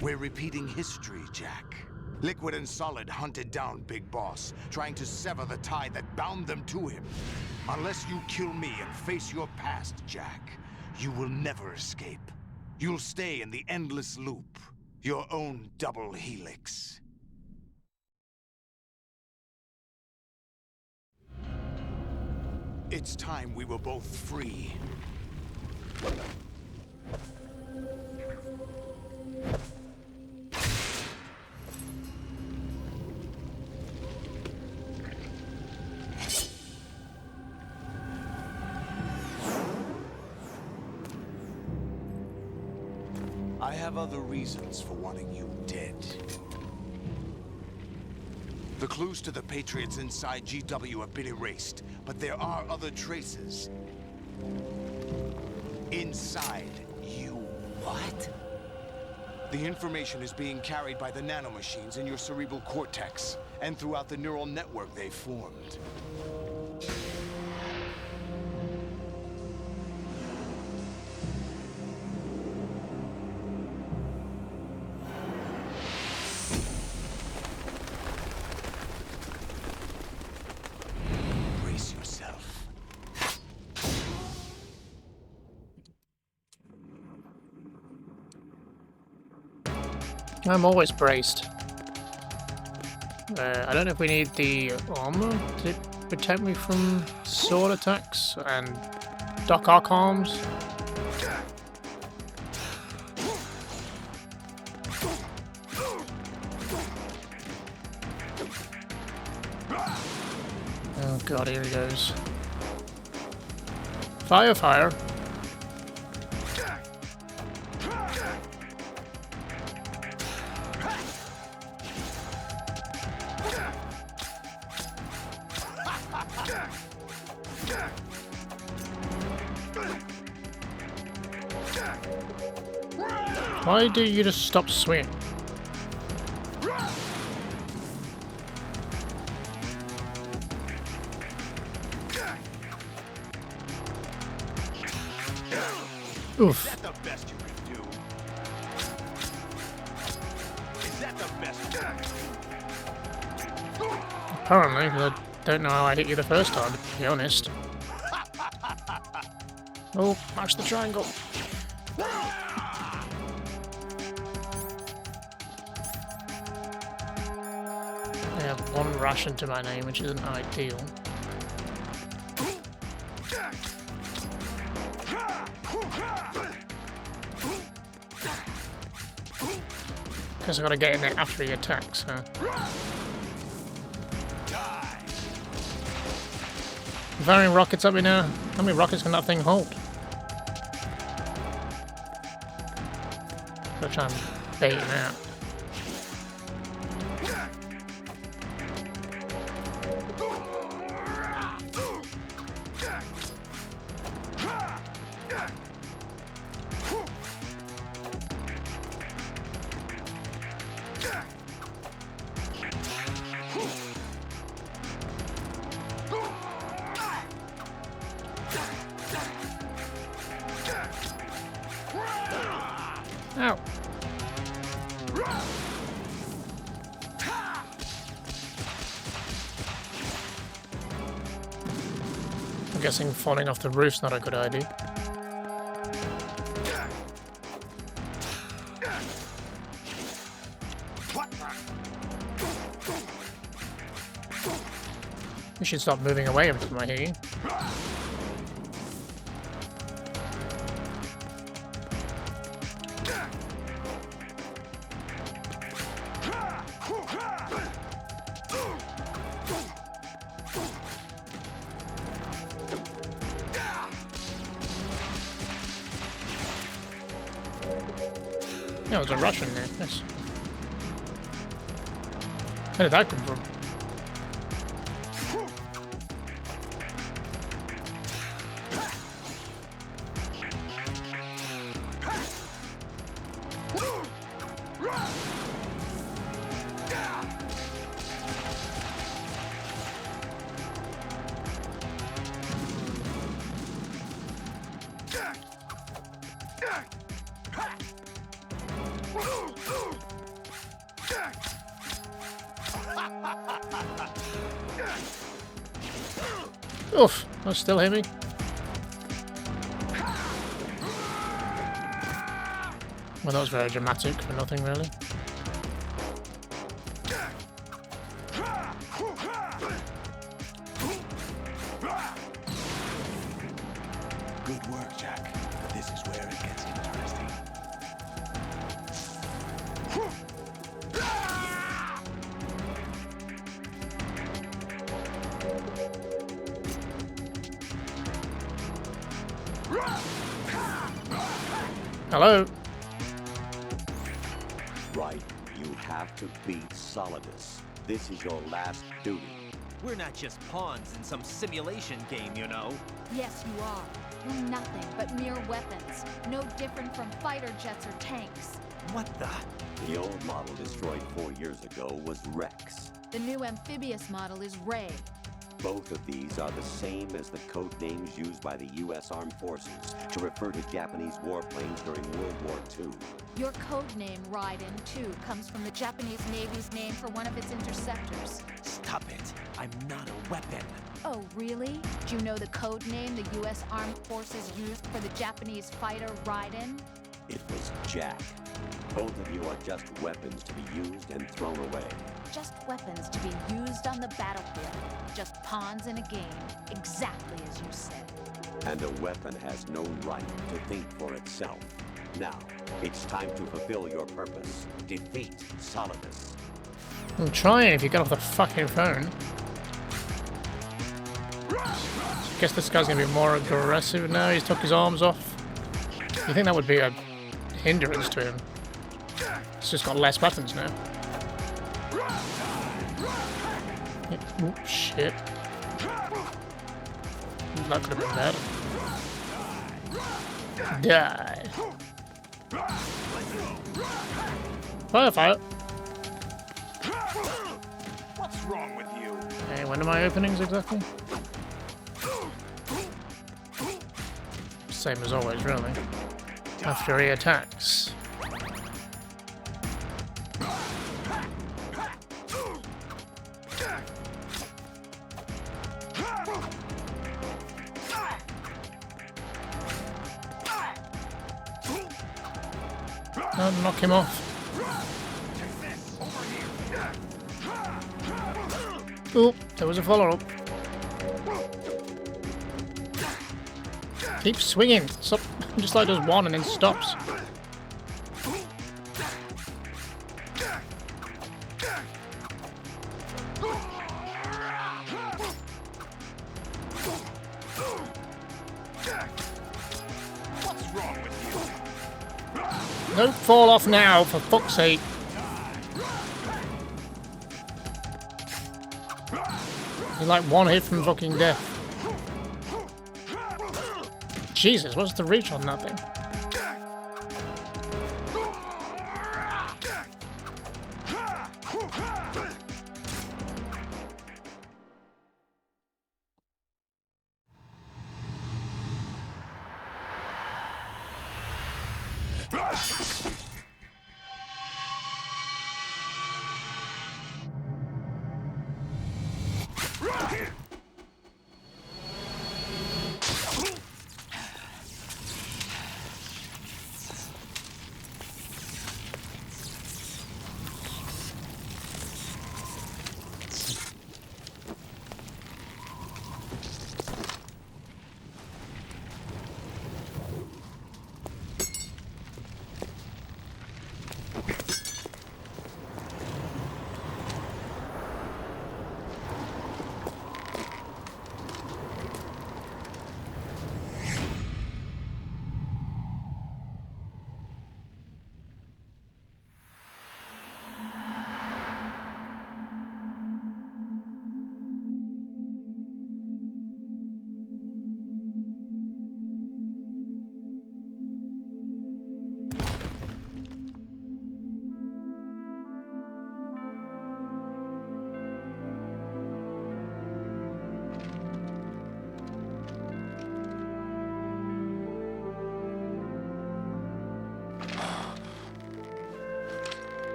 We're repeating history, Jack. Liquid and Solid hunted down Big Boss, trying to sever the tie that bound them to him. Unless you kill me and face your past, Jack, you will never escape. You'll stay in the endless loop, your own double helix. It's time we were both free. I have other reasons for wanting you dead. The clues to the Patriots inside GW have been erased, but there are other traces. Inside you. What? The information is being carried by the nanomachines in your cerebral cortex, and throughout the neural network they formed. Brace yourself. I'm always braced. I don't know if we need the armor to protect me from sword attacks and Doc Ock arms. Oh god, here he goes. Fire, fire. Why do you just stop swinging? Oof. Is that the best you can do? Is that the best? Apparently, 'cause I don't know how I hit you the first time, to be honest. Oh, mash the triangle. I have one ration to my name, which isn't ideal. Guess I gotta get in there after he attacks, huh? Firing rockets at me now. How many rockets can that thing hold? Gotta try and bait him out. Ow. I'm guessing falling off the roof's not a good idea. We should stop moving away every time I hear you. Yeah, there's a Russian there. Yes. Where did that come from? Oof, that still hit me. Well, that was very dramatic for nothing, really. Good work, Jack. This is where it gets interesting. Hello? Right. You have to beat Solidus. This is your last duty. We're not just pawns in some simulation game, you know. Yes, you are. You're nothing but mere weapons. No different from fighter jets or tanks. What the? The old model destroyed 4 years ago was Rex. The new amphibious model is Ray. Both of these are the same as the code names used by the U.S. Armed Forces to refer to Japanese warplanes during World War II. Your code name, Raiden, too, comes from the Japanese Navy's name for one of its interceptors. Stop it. I'm not a weapon. Oh, really? Do you know the code name the U.S. Armed Forces used for the Japanese fighter Raiden? It was Jack. Both of you are just weapons to be used and thrown away. Just weapons to be used on the battlefield. Just pawns in a game, exactly as you said. And a weapon has no right to think for itself. Now, it's time to fulfill your purpose. Defeat Solidus. I'm trying if you get off the fucking phone. Guess this guy's gonna be more aggressive now. He's took his arms off. You think that would be a hindrance to him? It's just got less buttons now. Oops, shit. That could have been bad. Die. Fire. What's wrong with you? Hey, when are my openings exactly? Same as always, really. After he attacks. No, knock him off. Oh, there was a follow-up. Keep swinging. Stop. Just like does one and then stops. What's wrong with you? Don't fall off now, for fuck's sake. You're like one hit from fucking death. Jesus, what's the reach on that thing?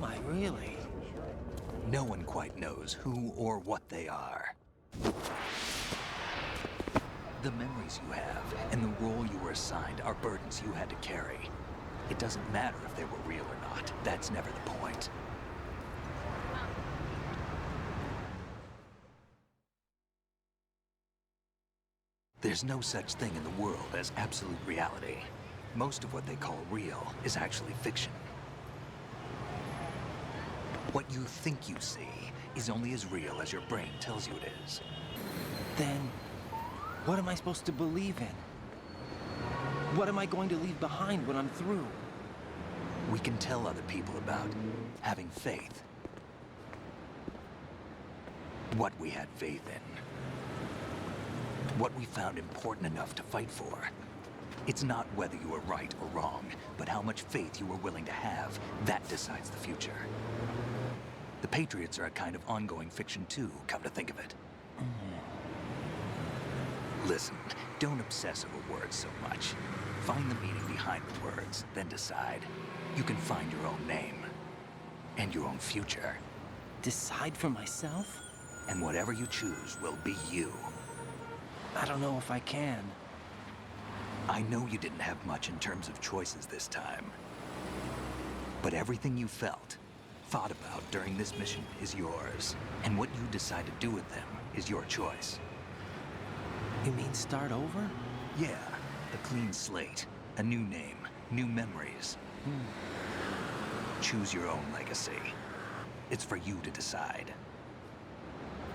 am I really? No one quite knows who or what they are. The memories you have and the role you were assigned are burdens you had to carry. It doesn't matter if they were real or not. That's never the point. There's no such thing in the world as absolute reality. Most of what they call real is actually fiction. What you think you see is only as real as your brain tells you it is. Then, what am I supposed to believe in? What am I going to leave behind when I'm through? We can tell other people about having faith. What we had faith in. What we found important enough to fight for. It's not whether you were right or wrong, but how much faith you were willing to have. That decides the future. The Patriots are a kind of ongoing fiction too, come to think of it. Listen, don't obsess over words so much. Find the meaning behind the words, then decide. You can find your own name. And your own future. Decide for myself? And whatever you choose will be you. I don't know if I can. I know you didn't have much in terms of choices this time. But everything you felt, thought about during this mission is yours. And what you decide to do with them is your choice. You mean start over? Yeah, a clean slate, a new name, new memories. Choose your own legacy. It's for you to decide.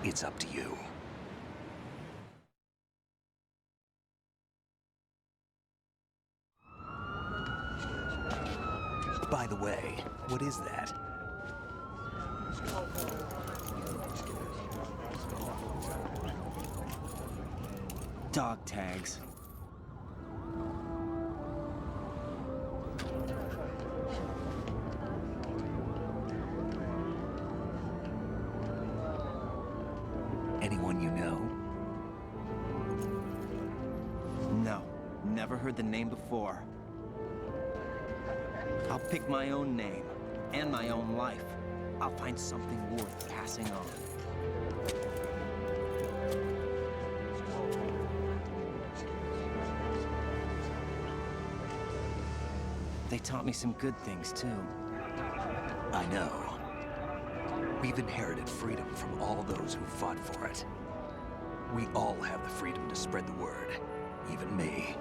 It's up to you. By the way, what is that? Dog tags. Anyone you know? No, never heard the name before. I'll pick my own name, and my own life. I'll find something worth passing on. They taught me some good things, too. I know. We've inherited freedom from all those who fought for it. We all have the freedom to spread the word, even me.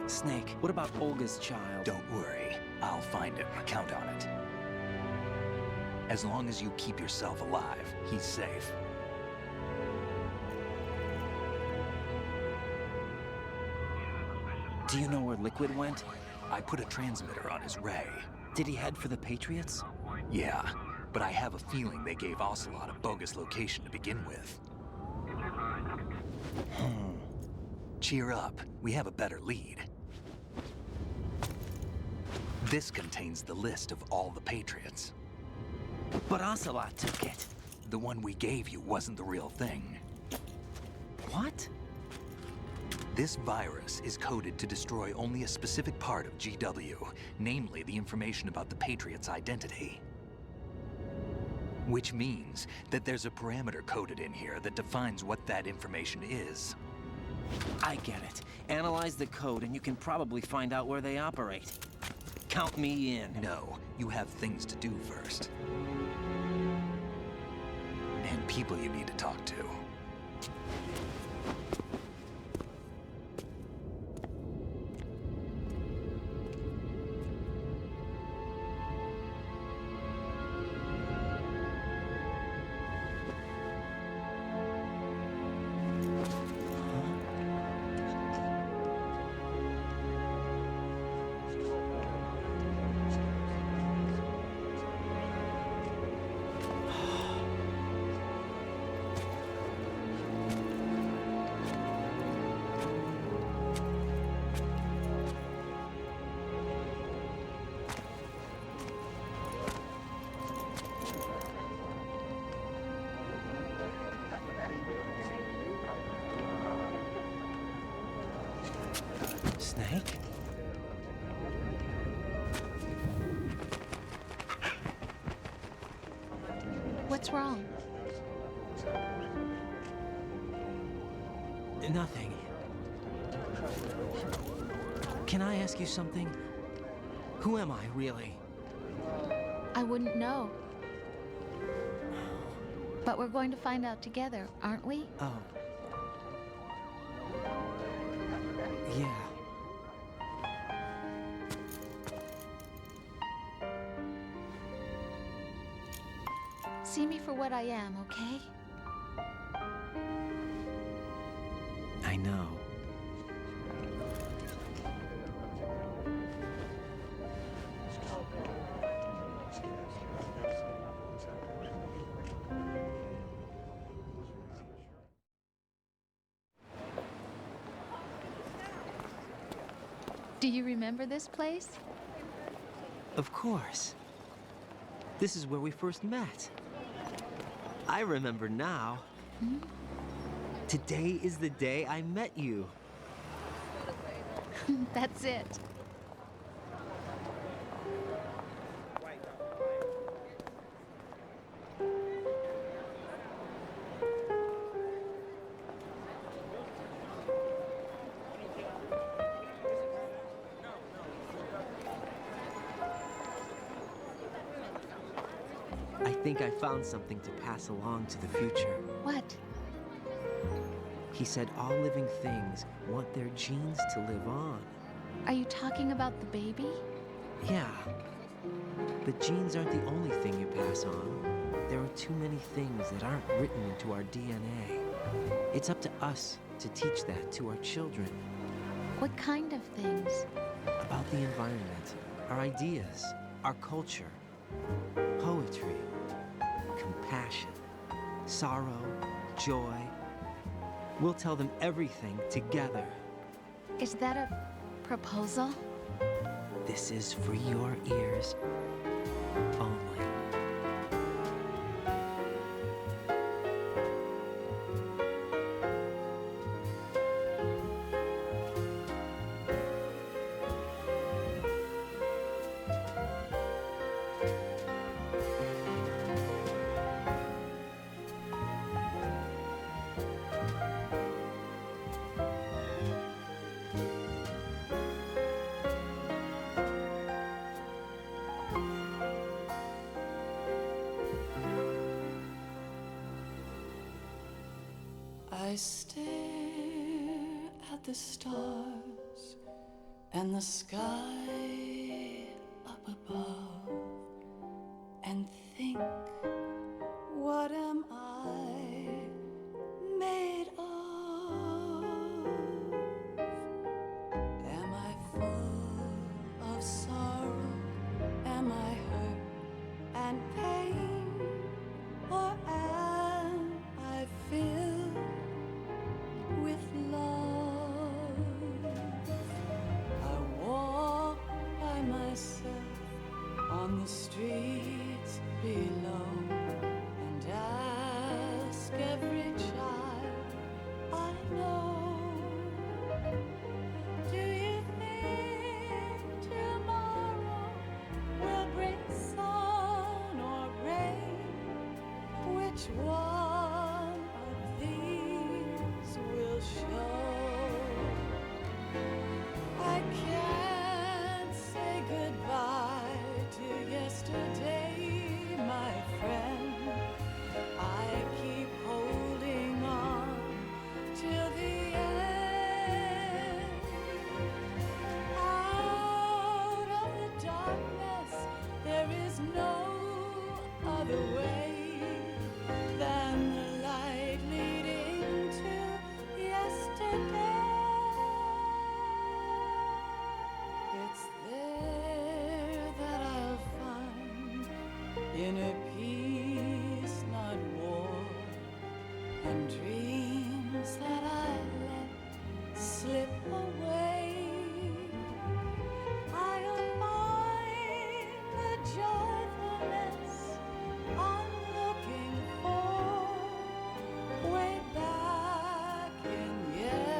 Snake, what about Olga's child? Don't worry. I'll find him. Count on it. As long as you keep yourself alive, he's safe. Do you know where Liquid went? I put a transmitter on his ray. Did he head for the Patriots? Yeah, but I have a feeling they gave Ocelot a bogus location to begin with. Cheer up. We have a better lead. This contains the list of all the Patriots. But Ocelot took it. The one we gave you wasn't the real thing. What? This virus is coded to destroy only a specific part of GW, namely the information about the Patriots' identity. Which means that there's a parameter coded in here that defines what that information is. I get it. Analyze the code and you can probably find out where they operate. Count me in. No, you have things to do first. And people you need to talk to. Snake? What's wrong? Nothing. Can I ask you something? Who am I, really? I wouldn't know. But we're going to find out together, aren't we? Oh. Yeah. See me for what I am, okay? I know. Do you remember this place? Of course. This is where we first met. I remember now. Hmm? Today is the day I met you. That's it. I think I found something to pass along to the future. What? He said all living things want their genes to live on. Are you talking about the baby? Yeah. But genes aren't the only thing you pass on. There are too many things that aren't written into our DNA. It's up to us to teach that to our children. What kind of things? About the environment, our ideas, our culture, poetry, compassion, sorrow, joy. We'll tell them everything together. Is that a proposal? This is for your ears only. I stare at the stars and the sky up above and think, what am I made of? Am I full of sorrow? Am I hurt and pain? Or am I filled with love? I walk by myself on the streets below and ask every child I know, do you think tomorrow will bring sun or rain? Which one of these will show? I can't say goodbye to yesterday, my friend. I keep holding on till the end. Out of the darkness, there is no other way than the light leading to yesterday. It's there that I'll find inner peace, not war, and dreams that I let slip away. I'll find the joyfulness I'm looking for way back in yesterday.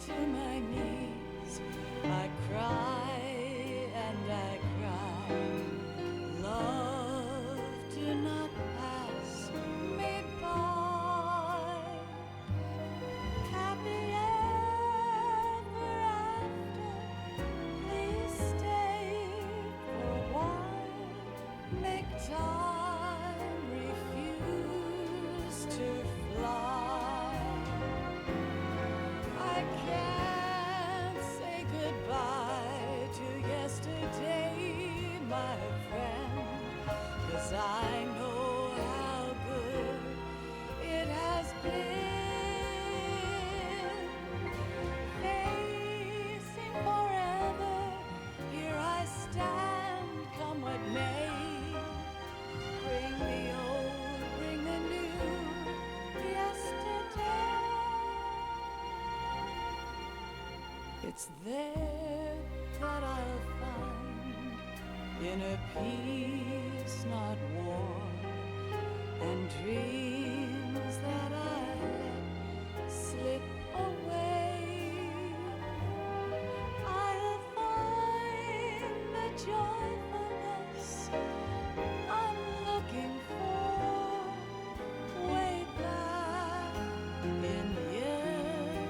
to my knees. I cry and I cry. Love, do not pass me by. Happy ever after. Please stay for a while. Make time refuse to fly. I can't say goodbye to yesterday, my friend, 'cause I know how good it has been. Facing forever, here I stand, come what may. Bring the old, bring the new, yesterday. It's there that I'll find inner peace, not war, and dreams that I let slip away. I'll find the joyfulness I'm looking for way back in yesterday.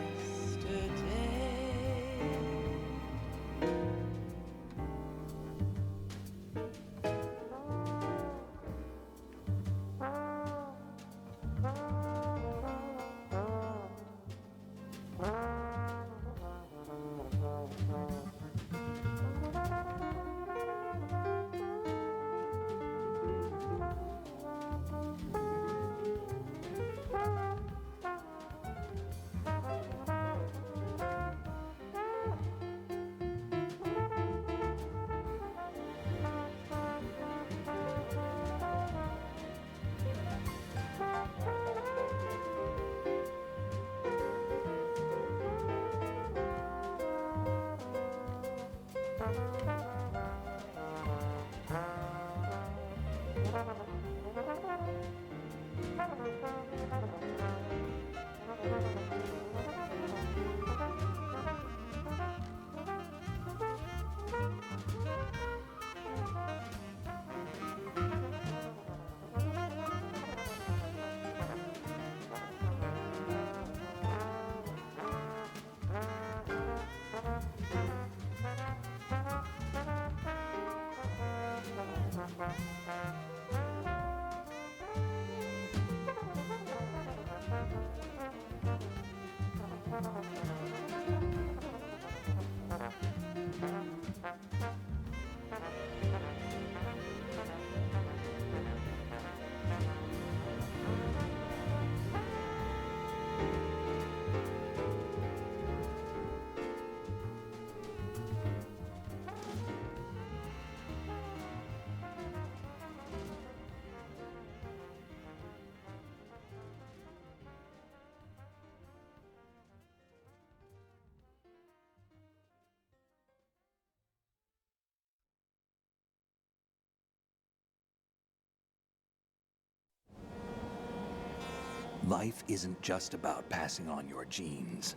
Life isn't just about passing on your genes.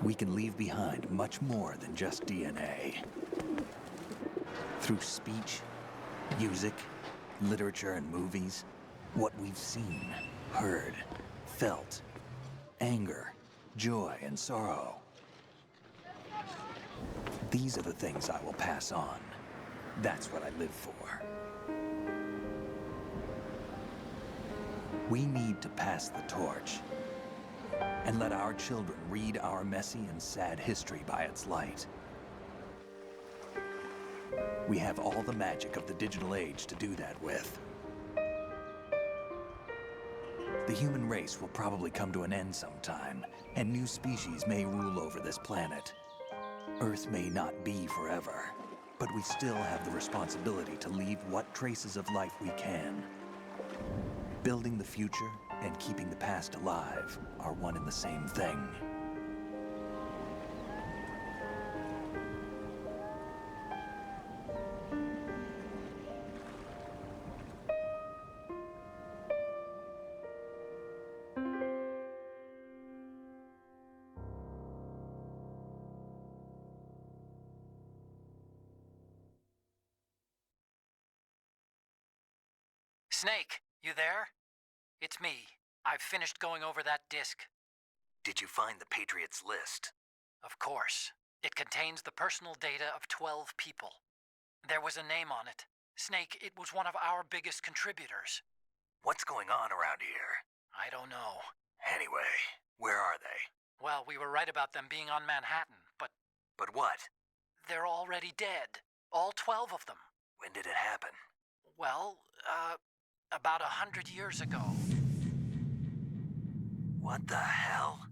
We can leave behind much more than just DNA. Through speech, music, literature, and movies, what we've seen, heard, felt, anger, joy, and sorrow. These are the things I will pass on. That's what I live for. We need to pass the torch and let our children read our messy and sad history by its light. We have all the magic of the digital age to do that with. The human race will probably come to an end sometime, and new species may rule over this planet. Earth may not be forever, but we still have the responsibility to leave what traces of life we can. Building the future and keeping the past alive are one and the same thing. Snake, you there? It's me. I've finished going over that disk. Did you find the Patriots list? Of course. It contains the personal data of 12 people. There was a name on it. Snake, it was one of our biggest contributors. What's going on around here? I don't know. Anyway, where are they? Well, we were right about them being on Manhattan, but... But what? They're already dead. All 12 of them. When did it happen? Well, about 100 years ago. What the hell?